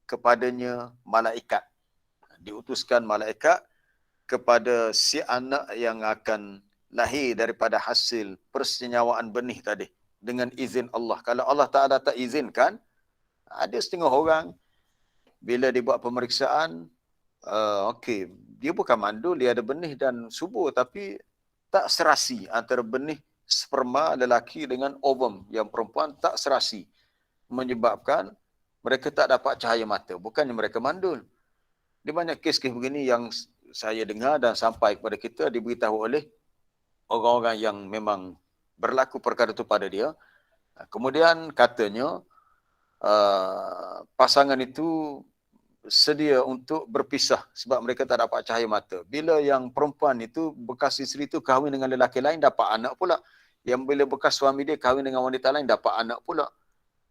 kepadanya malaikat. Diutuskan malaikat kepada si anak yang akan lahir daripada hasil persenyawaan benih tadi dengan izin Allah. Kalau Allah Ta'ala tak izinkan, ada setengah orang bila dibuat pemeriksaan, okey, dia bukan mandul, dia ada benih dan subur, tapi tak serasi antara benih sperma lelaki dengan ovum yang perempuan, tak serasi, menyebabkan mereka tak dapat cahaya mata. Bukannya mereka mandul. Di banyak kes-kes begini yang saya dengar dan sampai kepada kita, diberitahu oleh orang-orang yang memang berlaku perkara itu pada dia. Kemudian katanya pasangan itu sedia untuk berpisah sebab mereka tak dapat cahaya mata. Bila yang perempuan itu, bekas isteri itu kahwin dengan lelaki lain, dapat anak pula. Yang bila bekas suami dia kahwin dengan wanita lain, dapat anak pula.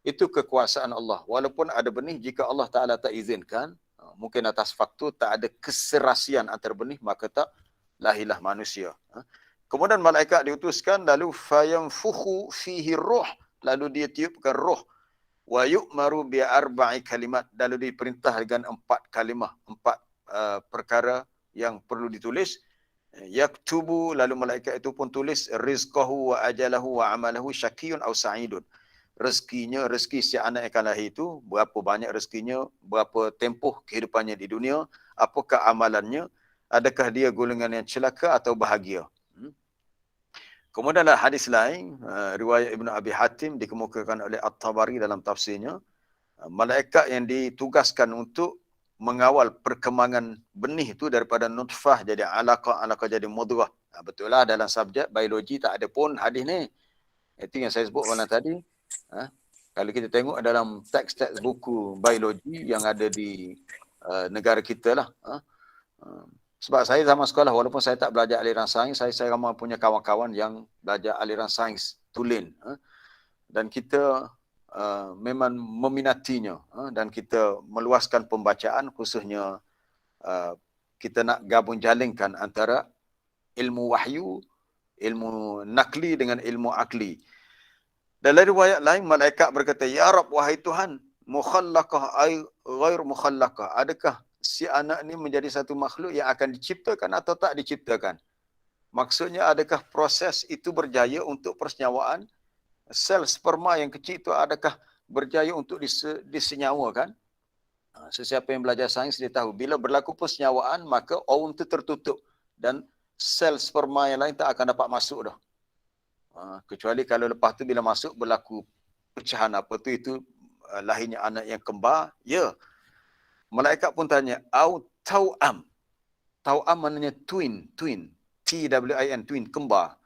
Itu kekuasaan Allah. Walaupun ada benih, jika Allah Ta'ala tak izinkan, mungkin atas faktor tak ada keserasian antara benih, maka tak lahirlah manusia. Kemudian malaikat diutuskan, lalu fayanfukhu fihi ruh, lalu dia tiupkan roh. Wa yu'maru bi arba'i kalimat, lalu diperintah dengan 4 kalimah, 4 perkara yang perlu ditulis. Yaktubu, lalu malaikat itu pun tulis rizqahu wa ajalahu wa amalahu syakiyun aw sa'idun. Rezekinya, rezeki si anak yang akan lahir itu, berapa banyak rezekinya, berapa tempoh kehidupannya di dunia, apakah amalannya, adakah dia golongan yang celaka atau bahagia. Kemudian ada hadis lain, riwayat Ibn Abi Hatim dikemukakan oleh At-Tabari dalam tafsirnya, malaikat yang ditugaskan untuk mengawal perkembangan benih itu daripada nutfah jadi alaqah, alaqah jadi mudghah. Betul lah, dalam subjek biologi tak ada pun hadis ni. Itu yang saya sebut malam tadi. Kalau kita tengok dalam teks-teks buku biologi yang ada di negara kita lah. Sebab saya zaman sekolah, walaupun saya tak belajar aliran sains, saya ramai punya kawan-kawan yang belajar aliran sains tulen. Dan kita memang meminatinya. Dan kita meluaskan pembacaan, khususnya kita nak gabung jalinkan antara ilmu wahyu, ilmu nakli dengan ilmu akli. Dalam riwayat lain, malaikat berkata, Ya Rab, wahai Tuhan, mukhallaqah ay ghair mukhallaqah. Adakah si anak ni menjadi satu makhluk yang akan diciptakan atau tak diciptakan? Maksudnya adakah proses itu berjaya untuk persenyawaan sel sperma yang kecil itu adakah berjaya untuk disenyawakan? Sesiapa yang belajar sains dia tahu bila berlaku persenyawaan maka ovum itu tertutup dan sel sperma yang lain tak akan dapat masuk dah. Kecuali kalau lepas tu bila masuk berlaku pecahan apa tu itu lahirnya anak yang kembar. Ya. Malaikat pun tanya, au tau'am. Tau'am maknanya twin. Twin, kembar.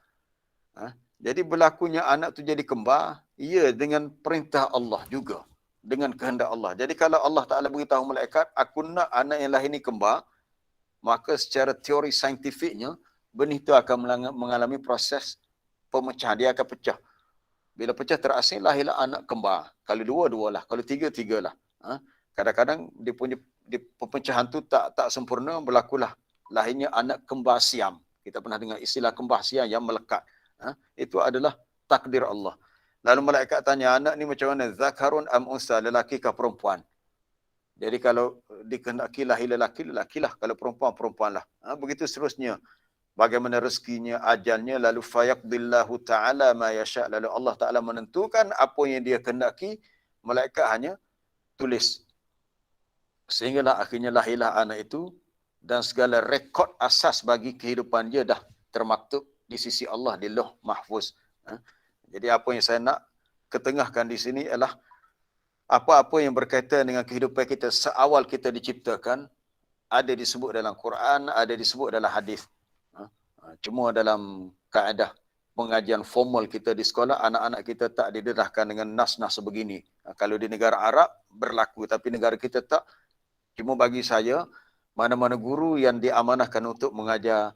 Jadi berlakunya anak tu jadi kembar, ia dengan perintah Allah juga. Dengan kehendak Allah. Jadi kalau Allah Ta'ala beritahu malaikat, aku nak anak yang lahir ni kembar, maka secara teori saintifiknya, benih tu akan mengalami proses pemecahan. Dia akan pecah. Bila pecah terasing, lahirlah anak kembar. Kalau dua lah. Kalau tiga lah. Kadang-kadang dia punya pemecahan tu tak sempurna, berlakulah lahirnya anak kembar siam. Kita pernah dengar istilah kembar siam yang melekat. Itu adalah takdir Allah. Lalu malaikat tanya, anak ni macam mana? Zakarun am unsa, lelaki kah perempuan? Jadi kalau dikehendaki lahir lelaki, lelakilah. Kalau perempuan, perempuanlah. Begitu seterusnya. Bagaimana rezekinya, ajalnya, lalu fayaqdillahu ta'ala ma yasha'. Lalu Allah Ta'ala menentukan apa yang dia kehendaki, malaikat hanya tulis. Sehinggalah akhirnya lahirlah anak itu dan segala rekod asas bagi kehidupan dia dah termaktub di sisi Allah di Lauh Mahfuz. Jadi apa yang saya nak ketengahkan di sini ialah apa-apa yang berkaitan dengan kehidupan kita seawal kita diciptakan ada disebut dalam Quran, ada disebut dalam hadis. Cuma dalam kaedah pengajian formal kita di sekolah, anak-anak kita tak didedahkan dengan nas-nas sebegini. Kalau di negara Arab berlaku, tapi negara kita tak. Cuma bagi saya, mana-mana guru yang diamanahkan untuk mengajar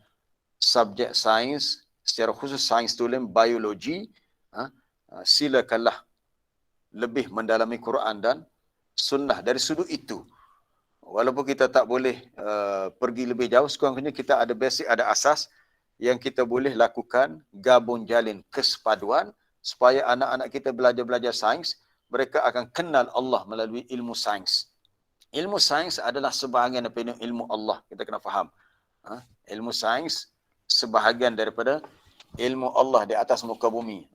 subjek sains, secara khusus sains tulen, biologi, silakanlah lebih mendalami Quran dan sunnah dari sudut itu. Walaupun kita tak boleh pergi lebih jauh, sekurang-kurangnya kita ada basic, ada asas yang kita boleh lakukan, gabung jalin kesepaduan supaya anak-anak kita belajar sains, mereka akan kenal Allah melalui ilmu sains. Ilmu sains adalah sebahagian daripada ilmu Allah. Kita kena faham. Ilmu sains sebahagian daripada ilmu Allah di atas muka bumi.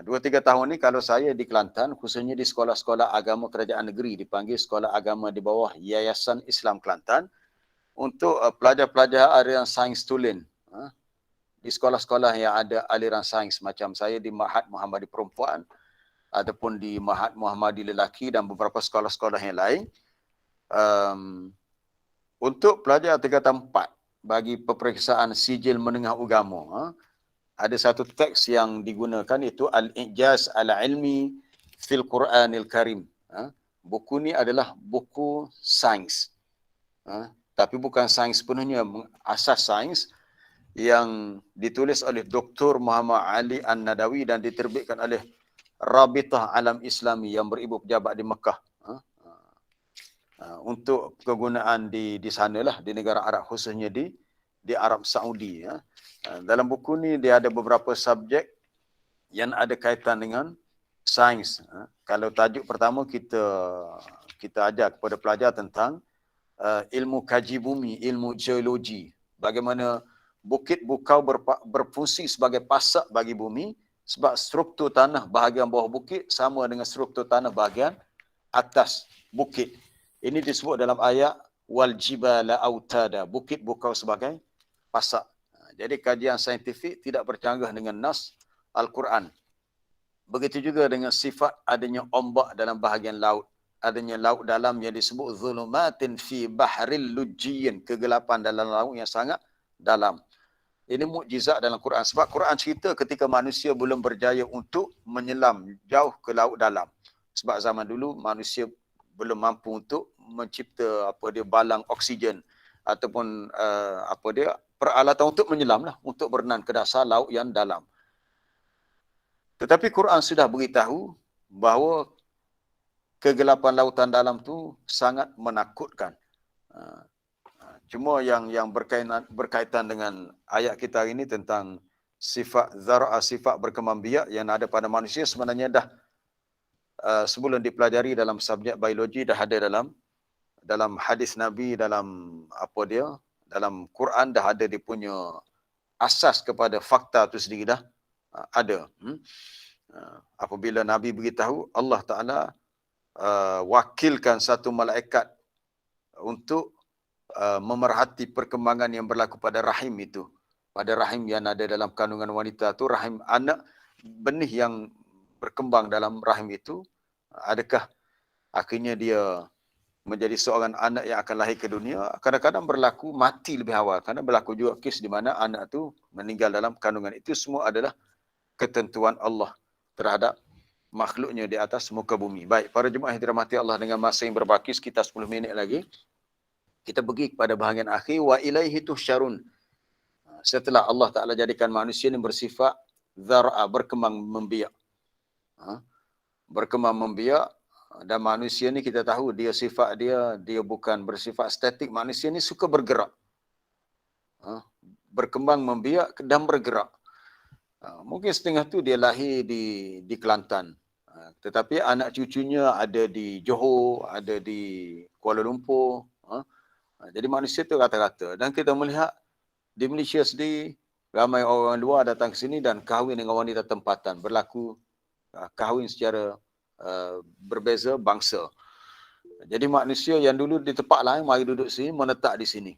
2-3 tahun ni kalau saya di Kelantan, khususnya di sekolah-sekolah agama kerajaan negeri, dipanggil sekolah agama di bawah Yayasan Islam Kelantan, untuk pelajar-pelajar aliran sains tulen. Di sekolah-sekolah yang ada aliran sains macam saya di Mahat Muhammadi Perempuan, ataupun di Mahat Muhammadi Lelaki dan beberapa sekolah-sekolah yang lain, untuk pelajar tingkatan 4 bagi peperiksaan sijil menengah agama, ada satu teks yang digunakan itu Al-Ijaz Al-Ilmi fil Quranil Karim. Buku ni adalah buku sains. Tapi bukan sains sepenuhnya, asas sains yang ditulis oleh Dr. Muhammad Ali An-Nadawi dan diterbitkan oleh Rabitah Alam Islami yang beribu pejabat di Mekah. Untuk kegunaan di sanalah, di negara Arab, khususnya di Arab Saudi. Dalam buku ni dia ada beberapa subjek yang ada kaitan dengan sains. Kalau tajuk pertama kita ajar kepada pelajar tentang ilmu kaji bumi, ilmu geologi. Bagaimana bukit bukau berfungsi sebagai pasak bagi bumi, sebab struktur tanah bahagian bawah bukit sama dengan struktur tanah bahagian atas bukit. Ini disebut dalam ayat wal jibala autada, bukit bukau sebagai pasak. Jadi kajian saintifik tidak bercanggah dengan nas Al-Quran. Begitu juga dengan sifat adanya ombak dalam bahagian laut. Adanya laut dalam yang disebut zulumatin fi bahril lujjiyin, kegelapan dalam laut yang sangat dalam. Ini mukjizat dalam Quran. Sebab Quran cerita ketika manusia belum berjaya untuk menyelam jauh ke laut dalam. Sebab zaman dulu manusia belum mampu untuk mencipta balang oksigen ataupun peralatan untuk menyelam lah, untuk berenang ke dasar laut yang dalam. Tetapi Quran sudah beritahu bahawa kegelapan lautan dalam tu sangat menakutkan. Cuma yang berkaitan dengan ayat kita hari ini tentang sifat zara'ah, sifat berkembang biak yang ada pada manusia, sebenarnya dah sebelum dipelajari dalam subjek biologi, dah ada dalam hadis Nabi, dalam dalam Quran dah ada dia punya asas kepada fakta itu sendiri dah ada. Apabila Nabi beritahu, Allah Ta'ala wakilkan satu malaikat untuk memerhati perkembangan yang berlaku pada rahim itu. Pada rahim yang ada dalam kandungan wanita itu, rahim anak, benih yang berkembang dalam rahim itu, adakah akhirnya dia menjadi seorang anak yang akan lahir ke dunia. Kadang-kadang berlaku mati lebih awal. Kerana berlaku juga kes di mana anak itu meninggal dalam kandungan. Itu semua adalah ketentuan Allah terhadap makhluknya di atas muka bumi. Baik, para jemaah yang dirahmati Allah, dengan masa yang berbaki sekitar 10 minit lagi, kita pergi kepada bahagian akhir. Wa ilaihi tuhsyarun. Setelah Allah Ta'ala jadikan manusia ini bersifat zar'a, berkembang membiak. Berkembang membiak, dan manusia ni kita tahu dia sifat dia bukan bersifat statik. Manusia ni suka bergerak. Berkembang membiak dan bergerak. Mungkin setengah tu dia lahir di Kelantan. Tetapi anak cucunya ada di Johor, ada di Kuala Lumpur. Jadi manusia tu rata-rata. Dan kita melihat di Malaysia sendiri, ramai orang luar datang ke sini dan kahwin dengan wanita tempatan. Berlaku kahwin secara berbeza bangsa. Jadi manusia yang dulu di tempat lain, mari duduk sini, menetap di sini.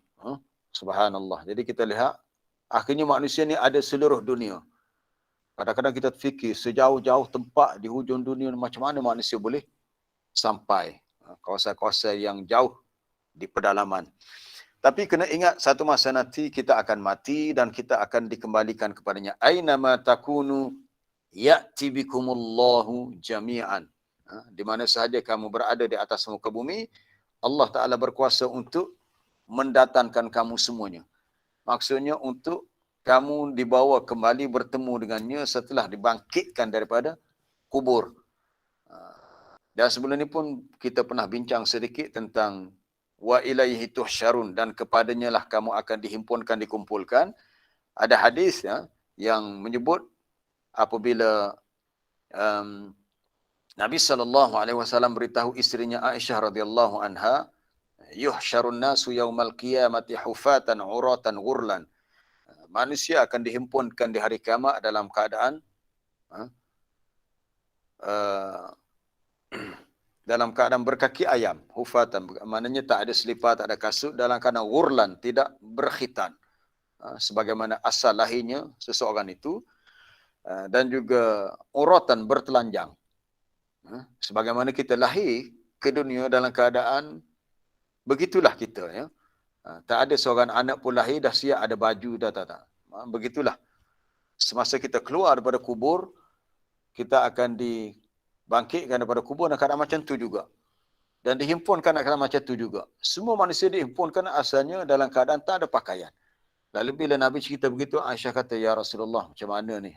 Subhanallah. Jadi kita lihat, akhirnya manusia ni ada seluruh dunia. Kadang-kadang kita fikir sejauh-jauh tempat di hujung dunia, macam mana manusia boleh sampai kawasan-kawasan yang jauh di pedalaman. Tapi kena ingat, satu masa nanti kita akan mati dan kita akan dikembalikan kepadanya. Ainama takunu ya'ti bikumullahu jami'an. Di mana sahaja kamu berada di atas muka bumi, Allah Ta'ala berkuasa untuk mendatangkan kamu semuanya. Maksudnya untuk kamu dibawa kembali bertemu dengannya setelah dibangkitkan daripada kubur. Dan sebelum ini pun kita pernah bincang sedikit tentang wa ilaihi tuhsyarun, dan kepadanya lah kamu akan dikumpulkan. Ada hadis yang menyebut apabila Nabi SAW beritahu isterinya Aisyah radhiyallahu anha, yuhsyarun nasu yaumal qiyamati hufatan uratan ghurlan. Manusia akan dihimpunkan di hari kiamat dalam keadaan berkaki ayam, hufatan, maknanya tak ada selipar, tak ada kasut, dalam keadaan ghurlan, tidak berkhitan, sebagaimana asal lahirnya seseorang itu, dan juga uratan, bertelanjang, sebagaimana kita lahir ke dunia dalam keadaan begitulah kita, ya. Tak ada seorang anak pun lahir dah siap ada baju dah, tak. Begitulah. Semasa kita keluar daripada kubur, kita akan dibangkitkan daripada kubur dan keadaan macam tu juga. Dan dihimpunkan dalam keadaan macam tu juga. Semua manusia dihimpunkan asalnya dalam keadaan tak ada pakaian. Lalu bila Nabi cerita begitu, Aisyah kata, ya Rasulullah, macam mana ni?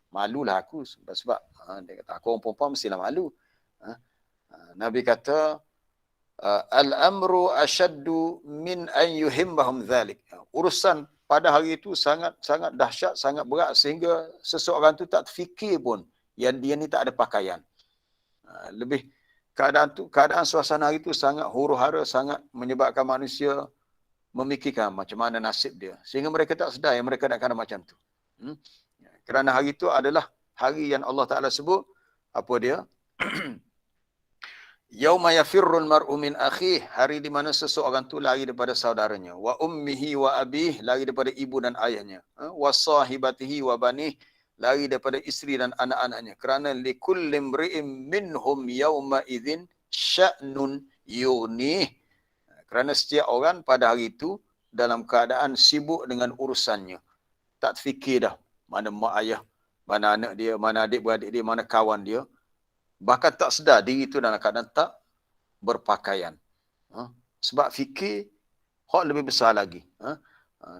Malulah aku sebab dia kata, aku orang perempuan mestilah malu. Nabi kata, al-amru asyaddu min an yuhimmahum dhalik. Urusan pada hari itu sangat dahsyat, sangat berat, sehingga seseorang tu tak terfikir pun yang dia ni tak ada pakaian. Lebih keadaan suasana hari itu sangat huru-hara, sangat menyebabkan manusia memikirkan macam mana nasib dia, sehingga mereka tak sedar yang mereka nak kena macam tu. Kerana hari itu adalah hari yang Allah Ta'ala sebut, apa dia? Yauma yafirrul mar'u min akhih, hari di mana seseorang tu lari daripada saudaranya, wa ummihi wa abih, lari daripada ibu dan ayahnya, wa sahibatihi wa banih, lari daripada isteri dan anak-anaknya. Kerana likulli imri'in minhum yauma idzin sya'nun yughnih. Kerana setiap orang pada hari itu dalam keadaan sibuk dengan urusannya. Tak terfikir dah mana mak ayah, mana anak dia, mana adik-beradik dia, mana kawan dia. Bahkan tak sedar diri itu dalam keadaan tak berpakaian. Sebab fikir hak lebih besar lagi.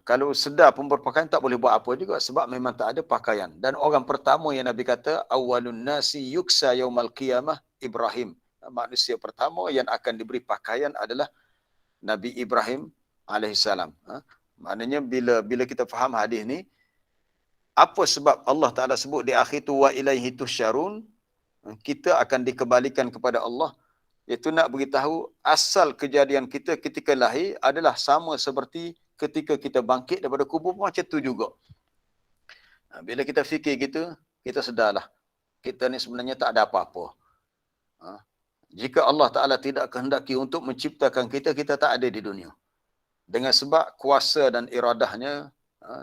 Kalau sedar pun berpakaian tak boleh buat apa juga, sebab memang tak ada pakaian. Dan orang pertama yang Nabi kata, awalun nasi yuksa yaumal qiyamah Ibrahim. Manusia pertama yang akan diberi pakaian adalah Nabi Ibrahim alaihissalam. Maknanya bila kita faham hadis ni, apa sebab Allah Ta'ala sebut di akhir tu wa ilaihi tuhsyarun, kita akan dikembalikan kepada Allah, iaitu nak beritahu asal kejadian kita ketika lahir adalah sama seperti ketika kita bangkit daripada kubur, macam tu juga. Bila kita fikir gitu, kita sedarlah kita ni sebenarnya tak ada apa-apa. Jika Allah Ta'ala tidak kehendaki untuk menciptakan kita, kita tak ada di dunia. Dengan sebab kuasa dan iradahnya,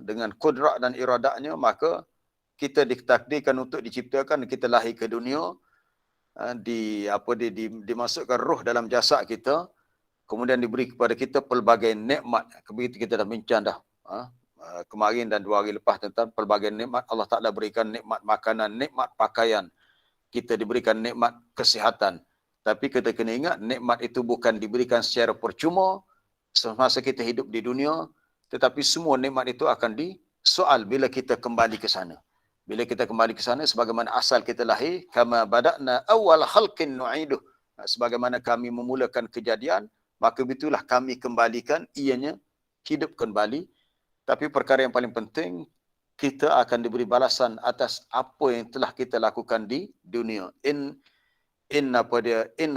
dengan kudrat dan iradahnya, maka kita ditakdirkan untuk diciptakan, kita lahir ke dunia, dimasukkan roh dalam jasad kita, kemudian diberi kepada kita pelbagai nikmat. Begitu kita dah bincang dah kemarin dan 2 hari lepas tentang pelbagai nikmat. Allah Ta'ala berikan nikmat makanan, nikmat pakaian, kita diberikan nikmat kesihatan. Tapi kita kena ingat, nikmat itu bukan diberikan secara percuma semasa kita hidup di dunia, tetapi semua nikmat itu akan disoal bila kita kembali ke sana. Bila kita kembali ke sana, sebagaimana asal kita lahir, kama bada'na awal khalqin nu'iduh. Sebagaimana kami memulakan kejadian, maka begitulah kami kembalikan, ianya hidup kembali. Tapi perkara yang paling penting, kita akan diberi balasan atas apa yang telah kita lakukan di dunia. In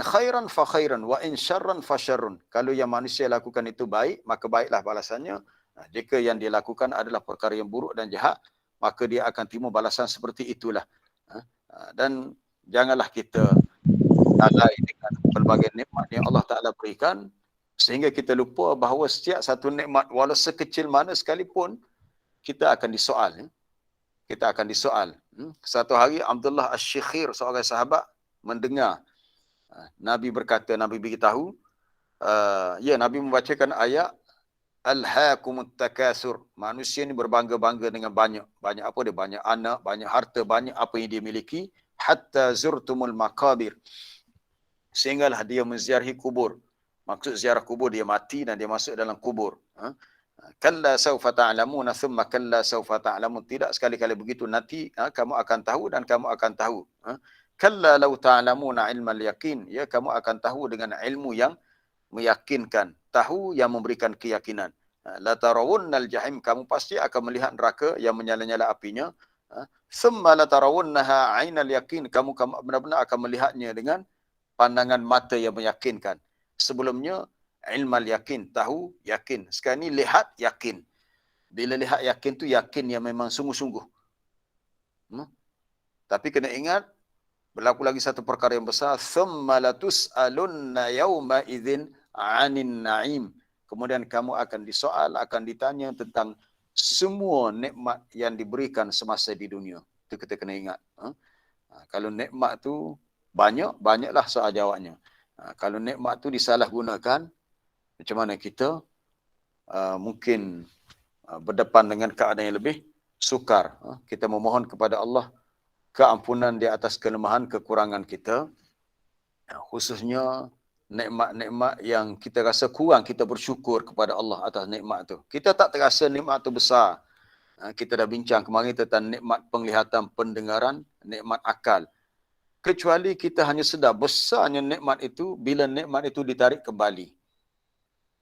khairan fa khairan wa in syarran fa syarrun. Kalau yang manusia lakukan itu baik, maka baiklah balasannya. Jika yang dia lakukan adalah perkara yang buruk dan jahat, maka dia akan terima balasan seperti itulah. Dan janganlah kita lalai dengan pelbagai nikmat yang Allah Ta'ala berikan, sehingga kita lupa bahawa setiap satu nikmat, walau sekecil mana sekalipun, kita akan disoal. Kita akan disoal. Satu hari Abdullah Asy-Syikhir, seorang sahabat, mendengar Nabi berkata, Nabi beritahu, Nabi membacakan ayat Alhaakumut takasur. Manusia ni berbangga-bangga dengan banyak apa dia? Banyak anak, banyak harta, banyak apa yang dia miliki, hatta zurtumul maqabir. Sehinggalah dia menziarahi kubur. Maksud ziarah kubur, dia mati dan dia masuk dalam kubur. Kalla sawfa ta'lamuna thumma kalla sawfa ta'lamun. Tidak, sekali-kali begitu, nanti kamu akan tahu dan kamu akan tahu. Kalla law ta'lamuna ilmal yaqin. Ya, kamu akan tahu dengan ilmu yang meyakinkan, tahu yang memberikan keyakinan. La tarawunnal jahim, kamu pasti akan melihat neraka yang menyala-nyala apinya. Thumma la tarawunnaha 'ainal yaqin, kamu benar-benar akan melihatnya dengan pandangan mata yang meyakinkan. Sebelumnya ilmal yakin, tahu yakin. Sekarang ni lihat yakin. Bila lihat yakin tu yakin yang memang sungguh-sungguh. Tapi kena ingat, berlaku lagi satu perkara yang besar. Thumma latus'alunna yawma idzin 'anin na'im. Kemudian kamu akan disoal, akan ditanya tentang semua nikmat yang diberikan semasa di dunia. Itu kita kena ingat. Kalau nikmat tu banyaklah soal jawabnya. Kalau nikmat tu disalahgunakan, macam mana kita mungkin berdepan dengan keadaan yang lebih sukar. Kita memohon kepada Allah keampunan di atas kelemahan, kekurangan kita. Khususnya nikmat-nikmat yang kita rasa kurang, kita bersyukur kepada Allah atas nikmat tu. Kita tak terasa nikmat tu besar. Kita dah bincang kemarin tentang nikmat penglihatan, pendengaran, nikmat akal. Kecuali kita hanya sedar besarnya nikmat itu bila nikmat itu ditarik kembali.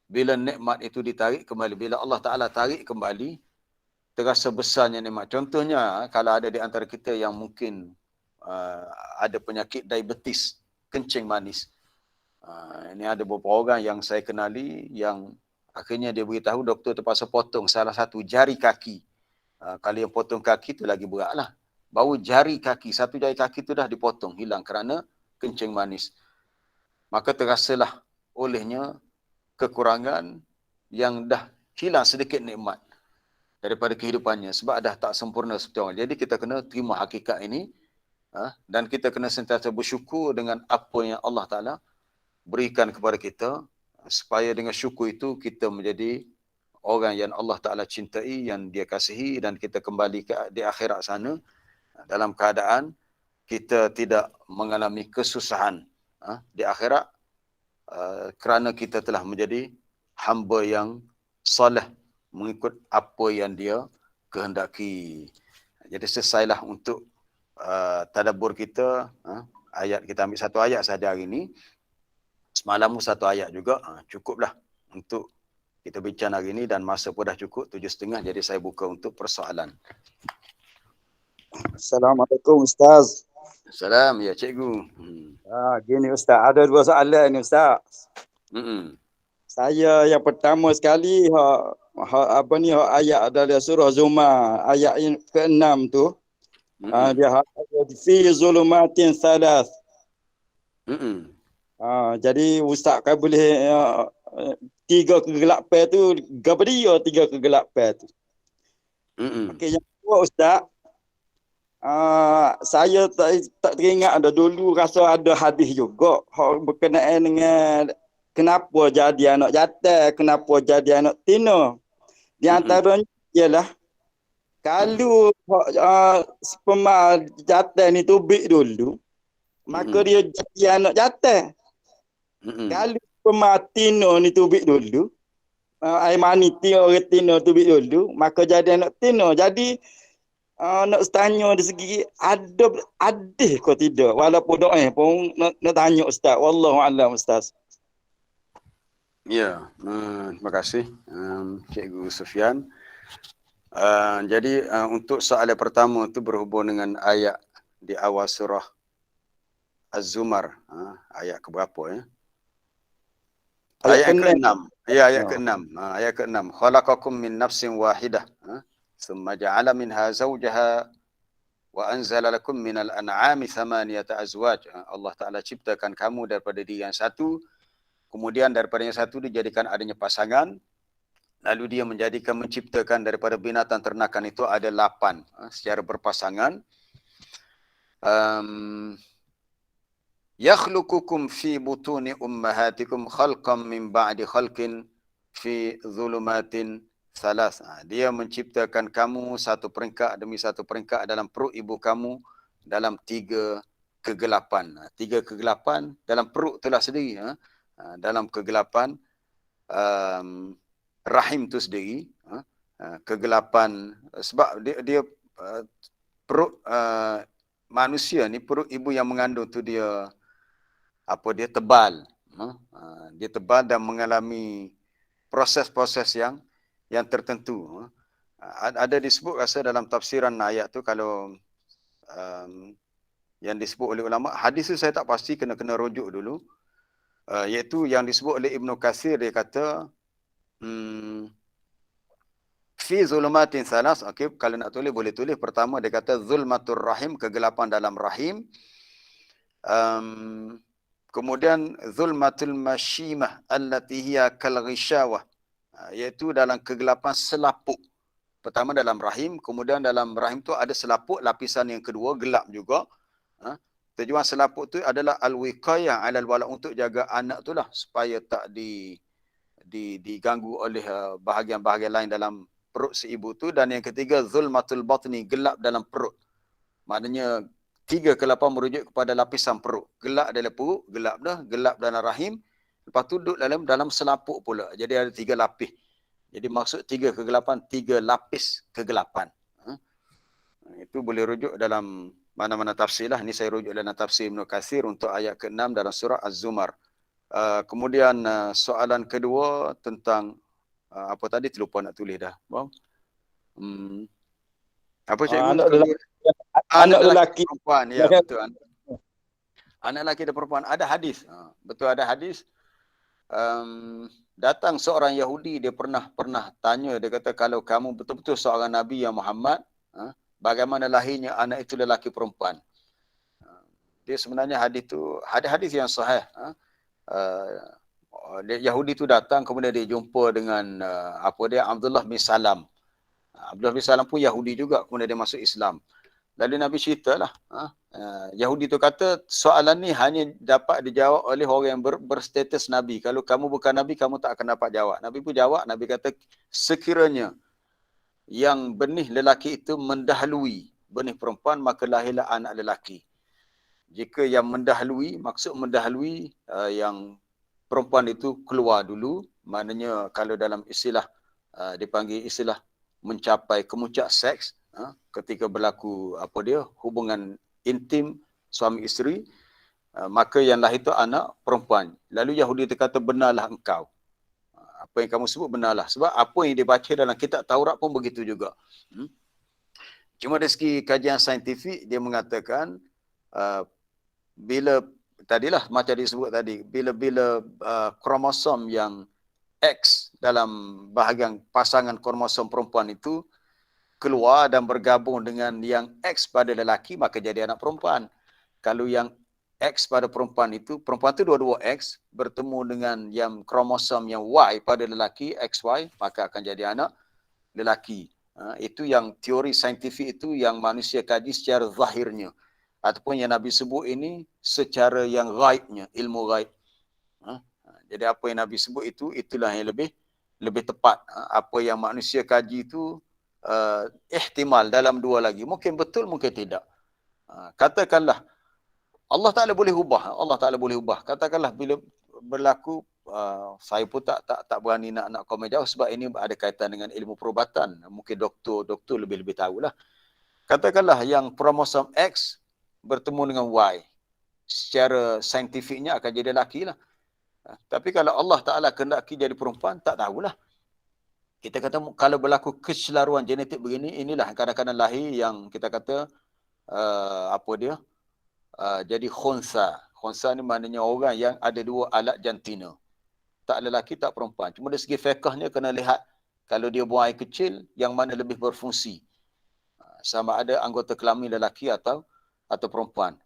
Bila nikmat itu ditarik kembali, bila Allah Ta'ala tarik kembali, terasa besarnya nikmat. Contohnya, kalau ada di antara kita yang mungkin ada penyakit diabetes, kencing manis. Ini ada beberapa orang yang saya kenali yang akhirnya dia beritahu doktor terpaksa potong salah satu jari kaki. Kalau yang potong kaki tu lagi berat lah. Baru jari kaki, satu jari kaki tu dah dipotong, hilang kerana kencing manis. Maka terasalah olehnya kekurangan yang dah hilang sedikit nikmat daripada kehidupannya sebab dah tak sempurna seperti orang. Jadi kita kena terima hakikat ini dan kita kena sentiasa bersyukur dengan apa yang Allah Ta'ala berikan kepada kita supaya dengan syukur itu kita menjadi orang yang Allah Ta'ala cintai, yang dia kasihi, dan kita kembali di akhirat sana dalam keadaan kita tidak mengalami kesusahan di akhirat kerana kita telah menjadi hamba yang soleh mengikut apa yang dia kehendaki. Jadi selesailah untuk tadabbur kita. Ayat kita ambil satu ayat sahaja hari ini. Semalam satu ayat juga. Cukuplah untuk kita bincang hari ini dan masa pun dah cukup 7.30. Jadi saya buka untuk persoalan. Assalamualaikum Ustaz. Salam ya cikgu. Gini Ustaz, ada dua soalan ni Ustaz. Saya yang pertama sekali Apa ni ayat dari surah Zumar ayat yang ke-6 tu. Dia fi zulumatin salas. Jadi ustaz kan boleh tiga kegelapan tu gapo dia tiga kegelapan tu. Okey, yang kedua ustaz, saya tak teringat ada dulu rasa ada hadis juga berkenaan dengan kenapa jadi anak jantan, kenapa jadi anak tina. Di antaranya ialah kalau sperma jantan ni tubik dulu, maka dia jadi anak jantan. Kalau sperma tina ni tubik dulu, air mani orang tina tubik dulu, maka jadi anak tina. Jadi nak tanya dari segi adil ke tidak, walaupun doa pun nak tanya ustaz. Wallahu a'lam ustaz. Ya, terima kasih Cikgu Sufian. Jadi untuk soalan pertama itu berhubung dengan ayat di awal surah Az-Zumar. Ayat keberapa ya? Ayat ke-6. Ya, ayat ke-6. Ayat ke-6. Khalaqakum min nafsin wahidah. Thumma ja'ala minha zawjaha wa anzala lakum minal an'ami thamaniyata azwaj. Allah Ta'ala ciptakan kamu daripada diri yang satu. Kemudian daripada yang satu dijadikan adanya pasangan. Lalu dia menciptakan daripada binatang ternakan itu ada 8 secara berpasangan. Yakhluqukum fi butuni ummahatikum khalqam min ba'di khalqin fi dhulumatin salas. Dia menciptakan kamu satu peringkat demi satu peringkat dalam perut ibu kamu dalam 3 kegelapan. 3 kegelapan dalam perut itulah sendiri. Dalam kegelapan rahim tu sendiri, kegelapan sebab dia perut manusia ni, perut ibu yang mengandung tu dia tebal, dia tebal dan mengalami proses-proses yang tertentu. Ada disebut rasa dalam tafsiran ayat tu, kalau yang disebut oleh ulama, hadis tu saya tak pasti, kena rujuk dulu. Iaitu yang disebut oleh Ibnu Katsir, dia kata fi zulumatin salas. Okey, kalau nak tulis boleh tulis. Pertama dia kata zulmatur rahim, kegelapan dalam rahim. Kemudian zulmatul mashimah allati hiya kal ghishawah, iaitu dalam kegelapan selaput. Pertama dalam rahim, kemudian dalam rahim tu ada selaput, lapisan yang kedua gelap juga. Tujuan selaput tu adalah al-wiqayah alal walad, untuk jaga anak tu lah supaya tak diganggu oleh bahagian-bahagian lain dalam perut si ibu tu. Dan yang ketiga zulmatul batni, gelap dalam perut. Maknanya 3 ke 8 merujuk kepada lapisan perut. Gelap dalam perut, gelap dah, gelap dalam rahim. Lepas tu duduk dalam selaput pula. Jadi ada 3 lapis. Jadi maksud 3 kegelapan, 3 lapis kegelapan. Itu boleh rujuk dalam mana-mana tafsir lah. Ini saya rujuk dalam tafsir Ibnu Katsir untuk ayat ke-6 dalam surah Az-Zumar. Kemudian soalan kedua tentang apa tadi, terlupa nak tulis dah. Apa cikgu? Anak lelaki perempuan. Ya, betul. Anak lelaki dan perempuan. Ada hadis. Betul, ada hadis. Datang seorang Yahudi, dia pernah tanya, dia kata, kalau kamu betul-betul seorang Nabi yang Muhammad, bagaimana lahirnya anak itu lelaki perempuan? Dia sebenarnya hadis tu hadis yang sahih. Yahudi tu datang, kemudian dia jumpa dengan Abdullah bin Salam. Abdullah bin Salam pun Yahudi juga, kemudian dia masuk Islam. Lalu Nabi ceritalah, Yahudi tu kata, soalan ni hanya dapat dijawab oleh orang yang berstatus Nabi. Kalau kamu bukan Nabi, kamu tak akan dapat jawab. Nabi pun jawab, Nabi kata, sekiranya yang benih lelaki itu mendahului benih perempuan, maka lahirlah anak lelaki. Jika yang mendahului, maksud mendahului yang perempuan itu keluar dulu, maknanya kalau dalam istilah dipanggil istilah mencapai kemuncak seks, ketika berlaku hubungan intim suami isteri, maka yang lahir itu anak perempuan. Lalu Yahudi itu kata, benarlah engkau. Apa yang kamu sebut benarlah. Sebab apa yang dibaca dalam kitab Taurat pun begitu juga. Cuma dari segi kajian saintifik, dia mengatakan bila tadilah macam disebut tadi, bila kromosom yang X dalam bahagian pasangan kromosom perempuan itu keluar dan bergabung dengan yang X pada lelaki, maka jadi anak perempuan. Kalau yang X pada perempuan itu dua-dua X bertemu dengan yang kromosom yang Y pada lelaki, XY, maka akan jadi anak lelaki. Itu yang teori saintifik itu yang manusia kaji secara zahirnya. Ataupun yang Nabi sebut ini secara yang gaibnya, ilmu gaib. Jadi apa yang Nabi sebut itu, itulah yang lebih tepat. Apa yang manusia kaji itu ihtimal dalam dua lagi. Mungkin betul, mungkin tidak. Katakanlah, Allah Ta'ala boleh ubah. Allah Ta'ala boleh ubah. Katakanlah bila berlaku, saya pun tak berani nak komen jauh sebab ini ada kaitan dengan ilmu perubatan. Mungkin doktor lebih tahulah. Katakanlah yang kromosom X bertemu dengan Y. Secara saintifiknya akan jadi lelaki lah. Tapi kalau Allah Ta'ala kehendaki jadi perempuan, tak tahulah. Kita kata kalau berlaku kecelaruan genetik begini, inilah kadang-kadang lahir yang kita kata jadi khunsa. Khunsa ni maknanya orang yang ada dua alat jantina. Tak lelaki, tak perempuan. Cuma dari segi fiqhnya kena lihat kalau dia buang air kecil, yang mana lebih berfungsi. Sama ada anggota kelamin lelaki atau perempuan.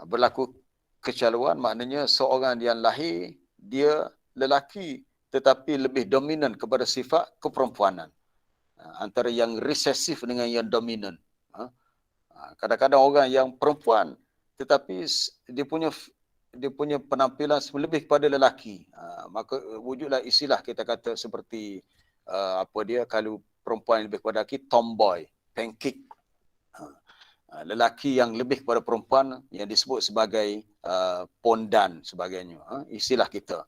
Berlaku kecelaruan maknanya seorang yang lahir, dia lelaki tetapi lebih dominan kepada sifat keperempuanan. Antara yang resesif dengan yang dominan. Kadang-kadang orang yang perempuan tetapi dia punya penampilan lebih kepada lelaki. Maka wujudlah istilah kita kata seperti kalau perempuan lebih kepada lelaki, tomboy, pancake. Lelaki yang lebih kepada perempuan yang disebut sebagai pondan sebagainya. Istilah kita.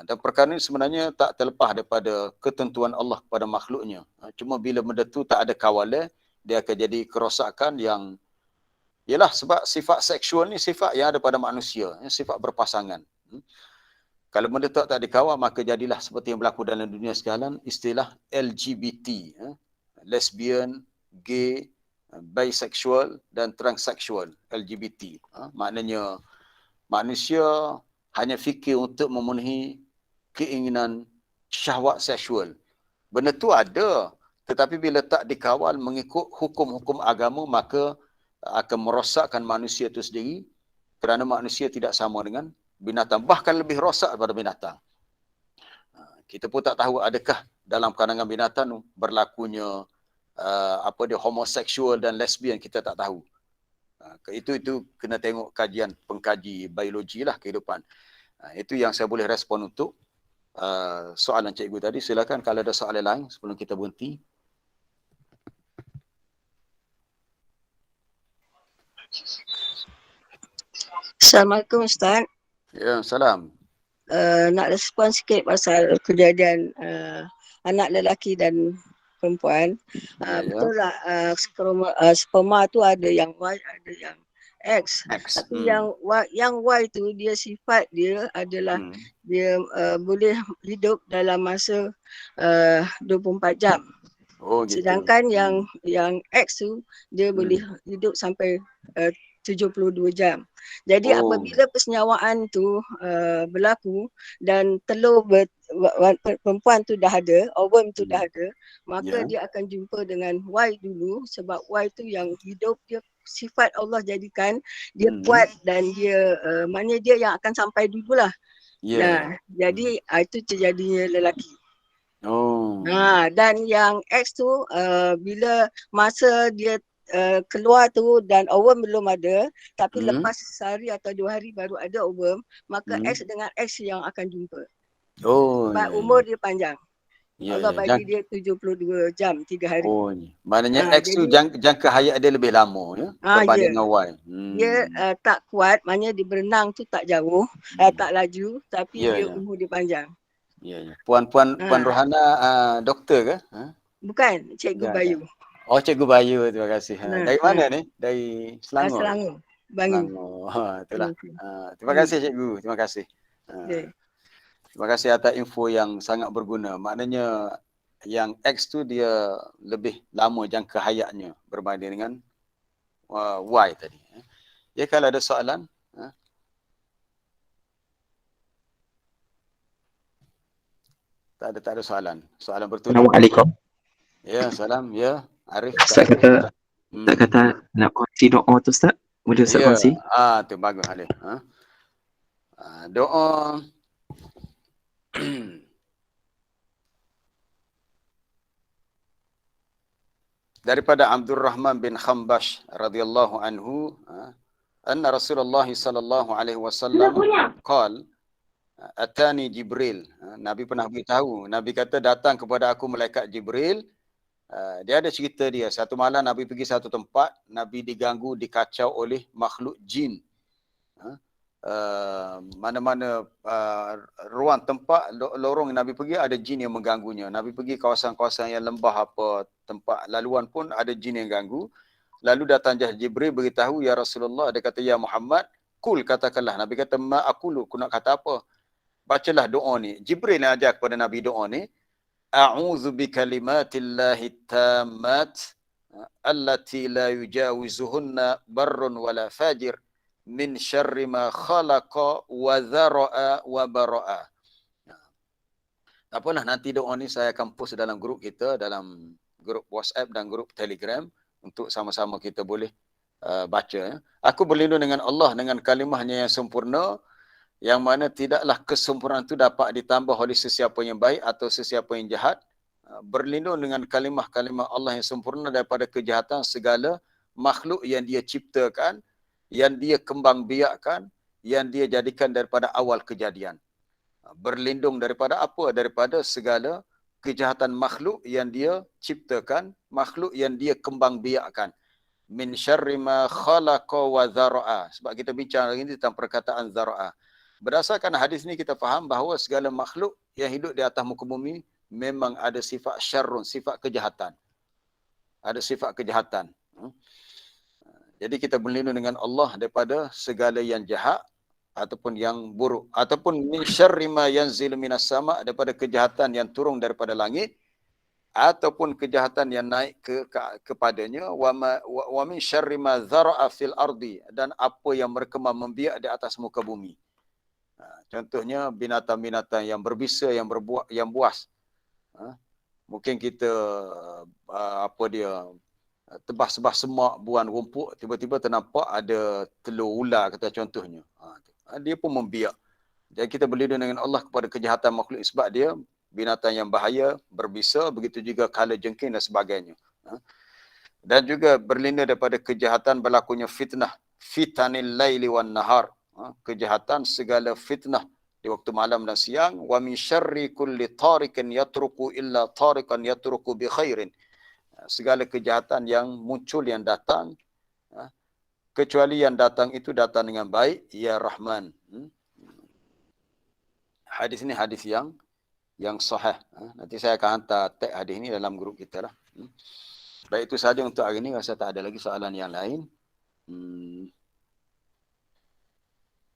Dan perkara ini sebenarnya tak terlepas daripada ketentuan Allah kepada makhluknya. Cuma bila benda tu tak ada kawalan, dia akan jadi kerosakan yang ialah sebab sifat seksual ni sifat yang ada pada manusia, sifat berpasangan. Kalau benda tu tak dikawal, maka jadilah seperti yang berlaku dalam dunia sekarang, istilah LGBT, lesbian, gay, bisexual dan transseksual, LGBT. Maknanya manusia hanya fikir untuk memenuhi keinginan syahwat seksual. Benda tu ada, tetapi bila tak dikawal mengikut hukum-hukum agama, maka akan merosakkan manusia itu sendiri, kerana manusia tidak sama dengan binatang, bahkan lebih rosak daripada binatang. Kita pun tak tahu adakah dalam kalangan binatang berlakunya homoseksual dan lesbian, kita tak tahu. Itu kena tengok kajian pengkaji biologi lah kehidupan. Itu yang saya boleh respon untuk soalan cikgu tadi. Silakan kalau ada soalan lain sebelum kita berhenti. Assalamualaikum Ustaz. Ya, salam. Nak respon sikit pasal kejadian anak lelaki dan perempuan. Ya. Betul lah, sperma tu ada yang Y, ada yang X. Tapi yang Y tu dia sifat dia adalah dia boleh hidup dalam masa 24 jam. Oh, gitu. Sedangkan yang X tu dia boleh hidup sampai 72 jam. Jadi apabila persenyawaan tu berlaku dan telur perempuan tu dah ada, ovum tu dah ada, maka dia akan jumpa dengan Y dulu, sebab Y tu yang hidup, dia sifat Allah jadikan dia kuat dan dia maknanya dia yang akan sampai dululah. Jadi itu terjadinya lelaki. Dan yang X tu bila masa dia keluar tu dan ovum belum ada, tapi lepas sehari atau 2 hari baru ada ovum, maka X dengan X yang akan jumpa. Sebab umur dia panjang. Allah bagi dia 72 jam, 3 hari. Maknanya X tu jangka hayat dia lebih lama ya, berbanding dengan Y. Dia tak kuat, maknanya dia berenang tu tak jauh, tak laju, tapi dia umur dia panjang. Puan Rohana doktor ke? Bukan, Cikgu Bayu. Oh, Cikgu Bayu, terima kasih. Dari mana ni? Dari Selangor? Selangor, Bangi. Itulah. Terima kasih Cikgu, terima kasih. Terima kasih atas info yang sangat berguna. Maknanya yang X tu dia lebih lama jangka hayatnya berbanding dengan Y tadi. Ya, kalau ada soalan? Tak ada soalan. Soalan bertulis. Assalamualaikum. Ya, salam. Ya, Arif. Ustaz kata nak kongsi doa tu Ustaz. Boleh Ustaz Ya, kongsi? tu bagus Alif. Doa daripada Abdul Rahman bin Khambash radhiyallahu anhu, anna Rasulullah sallallahu alaihi wasallam qala atani Jibril. Nabi pernah beritahu, Nabi kata datang kepada aku malaikat Jibril. Dia ada cerita dia. Satu malam Nabi pergi satu tempat, Nabi diganggu, dikacau oleh makhluk jin. Mana-mana ruang tempat, lorong Nabi pergi ada jin yang mengganggunya. Nabi pergi kawasan-kawasan yang lembah apa, tempat laluan pun ada jin yang ganggu. Lalu datang Jibril beritahu, ya Rasulullah, dia kata, ya Muhammad, kul, katakanlah. Nabi kata, ma aqulu, aku nak kata apa? Bacalah doa ni. Jibril yang ajar kepada Nabi doa ni. A'udzu bikalimatillahi tammat allati la yujawizuhunna barrun wala fajir min syarri ma khalaqa wa dhara'a wa bara'a. Tak apalah, nanti doa ni saya akan post dalam grup kita, dalam grup WhatsApp dan grup Telegram untuk sama-sama kita boleh baca. Aku berlindung dengan Allah dengan kalimahnya yang sempurna, yang mana tidaklah kesempurnaan itu dapat ditambah oleh sesiapa yang baik atau sesiapa yang jahat. Berlindung dengan kalimah-kalimah Allah yang sempurna daripada kejahatan segala makhluk yang dia ciptakan, yang dia kembang biakkan, yang dia jadikan daripada awal kejadian. Berlindung daripada apa? Daripada segala kejahatan makhluk yang dia ciptakan, makhluk yang dia kembang biakkan. Min syarri ma khalaqa wa dhara'a. Sebab kita bincang hari ini tentang perkataan dhara'a. Berdasarkan hadis ni kita faham bahawa segala makhluk yang hidup di atas muka bumi memang ada sifat syarrun, sifat kejahatan. Ada sifat kejahatan. Jadi kita berlindung dengan Allah daripada segala yang jahat ataupun yang buruk, ataupun min syarri ma yanzilu minas sama', daripada kejahatan yang turun daripada langit, ataupun kejahatan yang naik kepadanya, wa min syarri ma dhara'a fil ardi, dan apa yang berkembang membiak di atas muka bumi. Contohnya binatang-binatang yang berbisa, yang buas. Mungkin kita tebas-tebas semak, buan rumput, tiba-tiba ternampak ada telur ular, kata contohnya. Dia pun membiak. Jadi kita berlindung dengan Allah kepada kejahatan makhluk sebab dia binatang yang bahaya, berbisa, begitu juga kala jengking dan sebagainya. Dan juga berlindung daripada kejahatan berlakunya fitnah, fitanil laili wan nahar. Kejahatan segala fitnah di waktu malam dan siang. Wa min syarri kulli tariqin yatruku illa tariqan yatruku bi khairin. Segala kejahatan yang muncul, yang datang, kecuali yang datang itu datang dengan baik, ya Rahman. Hadis ini hadis yang sahih. Nanti saya akan hantar tag hadis ini dalam grup kita lah. Baik, itu saja untuk hari ini. Rasa tak ada lagi soalan yang lain.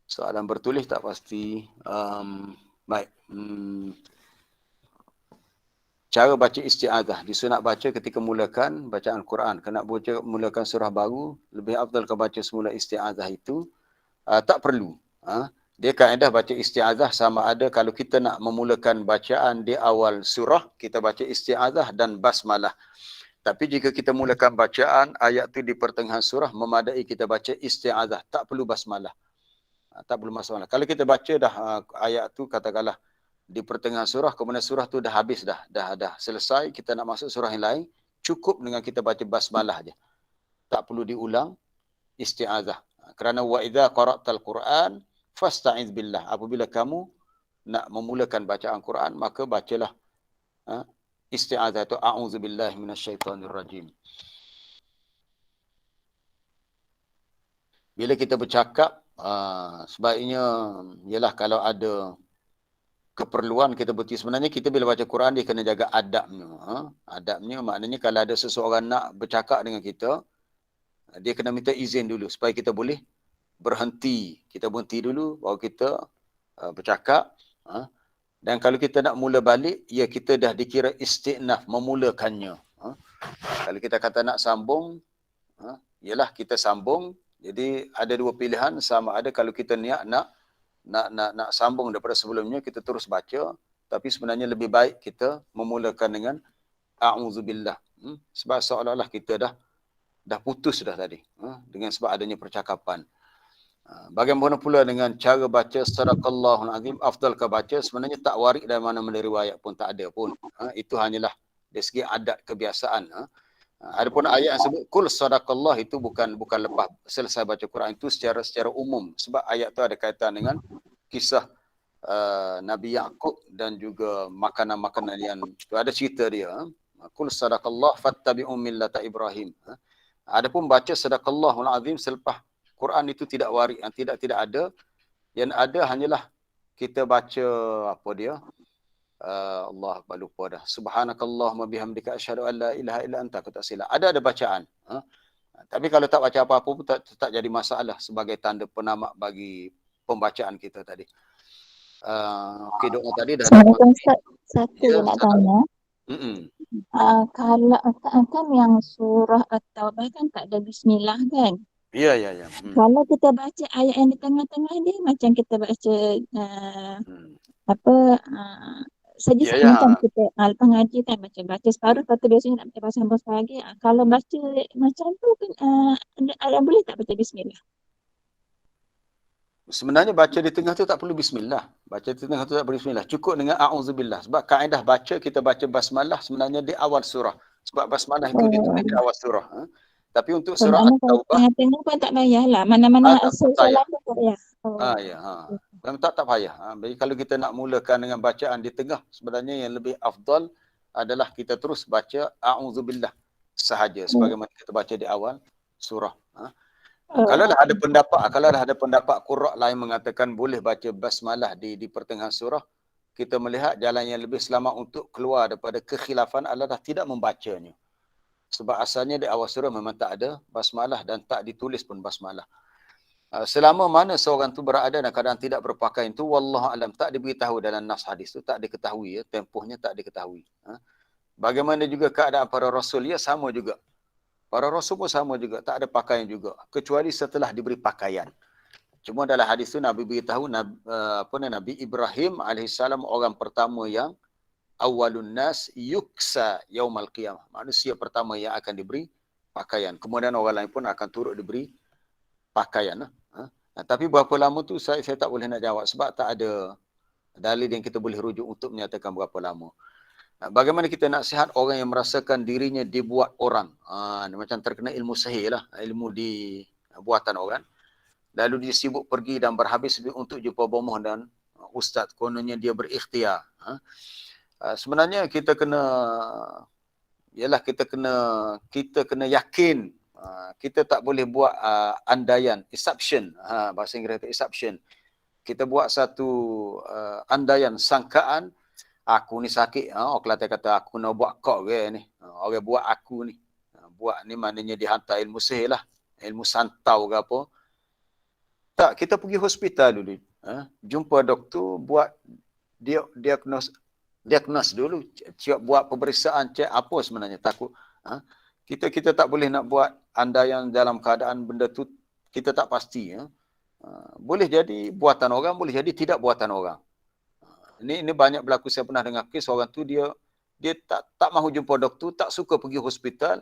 Soalan bertulis tak pasti. Baik. Cara baca isti'adzah. Disunat baca ketika mulakan bacaan Quran. Kena mulakan surah baru, lebih afdal kau baca semula isti'adzah itu. Tak perlu. Dia kaedah baca isti'adzah sama ada kalau kita nak memulakan bacaan di awal surah, kita baca isti'adzah dan basmalah. Tapi jika kita mulakan bacaan ayat tu di pertengahan surah, memadai kita baca isti'adzah. Tak perlu basmalah. Tak perlu basmalah. Kalau kita baca dah ayat tu katakanlah di pertengahan surah, kemudian surah tu dah habis dah selesai, kita nak masuk surah yang lain, cukup dengan kita baca basmalah je. Tak perlu diulang isti'adzah. Kerana wa idza qara'tal Quran fasta'iz billah. Apabila kamu nak memulakan bacaan Quran, maka bacalah isti'adzah itu, a'udzubillahi minasyaitonirrajim. Bila kita bercakap, sebaiknya ialah kalau ada keperluan kita berhenti. Sebenarnya kita bila baca Quran dia kena jaga adabnya. Adabnya maknanya kalau ada seseorang nak bercakap dengan kita, dia kena minta izin dulu supaya kita boleh berhenti. Kita berhenti dulu baru kita bercakap. Dan kalau kita nak mula balik, ya kita dah dikira isti'naf, memulakannya. Kalau kita kata nak sambung, ialah kita sambung. Jadi ada dua pilihan, sama ada kalau kita niat nak sambung daripada sebelumnya, kita terus baca, Tapi sebenarnya lebih baik kita memulakan dengan a'udzubillah. Sebab seolah-olah kita dah putus dah tadi. Dengan sebab adanya percakapan. Bagaimana pula dengan cara baca sadaqallahul azim, afdalkah baca? Sebenarnya tak warik dari mana-mana riwayat pun, tak ada pun. Itu hanyalah dari segi adat kebiasaan. Adapun ayat yang sebut kul sadaqallah itu bukan lepas selesai baca Quran, itu secara umum. Sebab ayat tu ada kaitan dengan kisah Nabi Yaqub dan juga makanan-makanan yang ada cerita dia. Kul sadaqallah fattabi'u millata Ibrahim. Adapun baca sadaqallahul azim selepas Quran itu tidak warik, yang tidak ada. Yang ada hanyalah kita baca apa dia? Allah lupa dah. Subhanakallahumma bihamdika asyhadu an la ilaha illa anta, aku tak silap. Ada bacaan. Tapi kalau tak baca apa-apa pun tak jadi masalah sebagai tanda penamak bagi pembacaan kita tadi. Okey, doa tadi dah. Assalamualaikum Ustaz. Satu Ya, nak tanya. Kalau kan yang surah At-Taubah kan tak ada bismillah kan? Ya. Kalau kita baca ayat yang di tengah-tengah dia macam kita baca saja Ya. macam kita lepas ngaji kan baca separuh, lepas tu biasanya nak baca sambung lagi. Kalau baca macam tu kan ada boleh tak baca bismillah? Sebenarnya baca di tengah tu tak perlu bismillah. Baca di tengah tu tak perlu bismillah. Cukup dengan a'udzubillah. Sebab kaedah baca kita baca basmalah sebenarnya di awal surah. Sebab basmalah itu ditulis di awal surah. Tapi untuk surah At-Taubah tengah-tengah pun tak payahlah. Mana-mana soalan pun tak payah. Memang tak payah. Jadi kalau kita nak mulakan dengan bacaan di tengah, sebenarnya yang lebih afdal adalah kita terus baca a'udzubillah sahaja sebagaimana kita baca di awal surah. Kalau ada pendapat qurra lain mengatakan boleh baca basmalah di pertengahan surah, kita melihat jalan yang lebih selamat untuk keluar daripada kekhilafan adalah tidak membacanya. Sebab asalnya di awal surah memang tak ada basmalah dan tak ditulis pun basmalah. Selama mana seorang tu berada dalam keadaan tidak berpakaian tu, wallahu alam, tak diberitahu dalam nas hadis tu, tak diketahui, tempohnya tak diketahui. Bagaimana juga keadaan para rasul, ya sama juga. Para rasul pun sama juga, tak ada pakaian juga, kecuali setelah diberi pakaian. Cuma dalam hadis tu Nabi beritahu Nabi Ibrahim alaihissalam orang pertama yang awalun nas yuksa yaumal qiyamah. Manusia pertama yang akan diberi pakaian. Kemudian orang lain pun akan turut diberi pakaian. Tapi berapa lama tu saya tak boleh nak jawab sebab tak ada dalil yang kita boleh rujuk untuk menyatakan berapa lama. Bagaimana kita nak sihat orang yang merasakan dirinya dibuat orang. Macam terkena ilmu sihir lah. Ilmu di buatan orang. Lalu dia sibuk pergi dan berhabis untuk jumpa bomoh dan ustaz. Kononnya dia berikhtiar. Sebenarnya kita kena yakin. Kita tak boleh buat andaian, assumption. Bahasa Inggeris itu assumption. Kita buat satu andaian, sangkaan, aku ni sakit. Orang Kelantan kata aku nak buat kau ke ni. Orang buat aku ni. Buat ni maknanya dihantar ilmu sihir lah. Ilmu santau ke apa. Tak, kita pergi hospital dulu. Jumpa doktor, buat diagnos dulu, buat pemeriksaan, cek apa sebenarnya takut. Kita tak boleh nak buat andaian dalam keadaan benda tu kita tak pasti. Boleh jadi buatan orang, boleh jadi tidak buatan orang. Ini banyak berlaku. Saya pernah dengar kes orang tu dia tak mahu jumpa doktor, tak suka pergi hospital.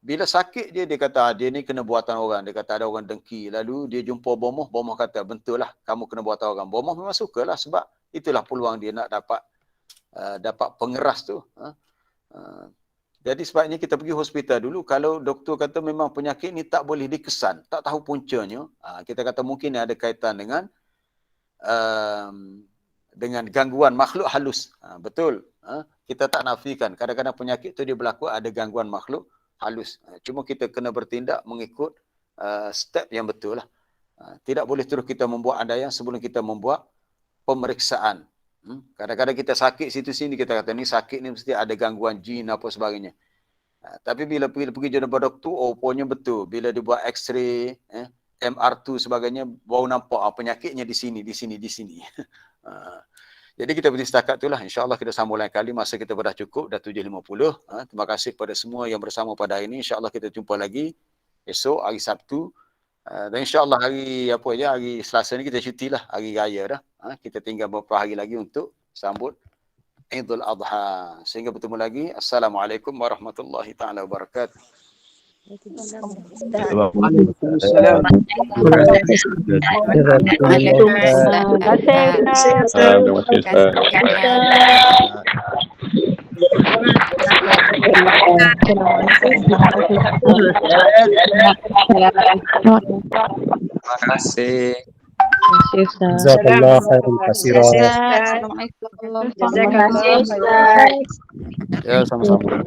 Bila sakit dia kata dia ni kena buatan orang. Dia kata ada orang dengki. Lalu dia jumpa bomoh kata betul lah kamu kena buatan orang. Bomoh memang sukalah sebab itulah peluang dia nak dapat pengeras tu. Jadi sebabnya kita pergi hospital dulu. Kalau doktor kata memang penyakit ni tak boleh dikesan, tak tahu puncanya, kita kata mungkin ada kaitan dengan gangguan makhluk halus. Betul. Kita tak nafikan. Kadang-kadang penyakit tu dia berlaku ada gangguan makhluk halus. Cuma kita kena bertindak mengikut step yang betul lah. Tidak boleh terus kita membuat andaian sebelum kita membuat pemeriksaan. Kadang-kadang kita sakit situ sini, kita kata ni sakit ni mesti ada gangguan jin apa sebagainya. Tapi bila pergi jumpa doktor, rupanya betul. Bila dibuat X-ray, MR2 sebagainya, baru nampak penyakitnya di sini. Jadi kita berhenti setakat itulah. InsyaAllah kita sambung lain kali. Masa kita dah cukup, dah 7.50. Terima kasih kepada semua yang bersama pada hari ini. InsyaAllah kita jumpa lagi esok, hari Sabtu. Dan insyaAllah hari Selasa ni kita cuti lah. Hari Raya dah. Kita tinggal beberapa hari lagi untuk sambut Idul Adha. Sehingga bertemu lagi. Assalamualaikum warahmatullahi taala wabarakatuh. Waalaikumsalam. Terima kasih. Jazakallah khairan katsiran. Assalamualaikum. Jazakallah khairan. Ya, sama-sama.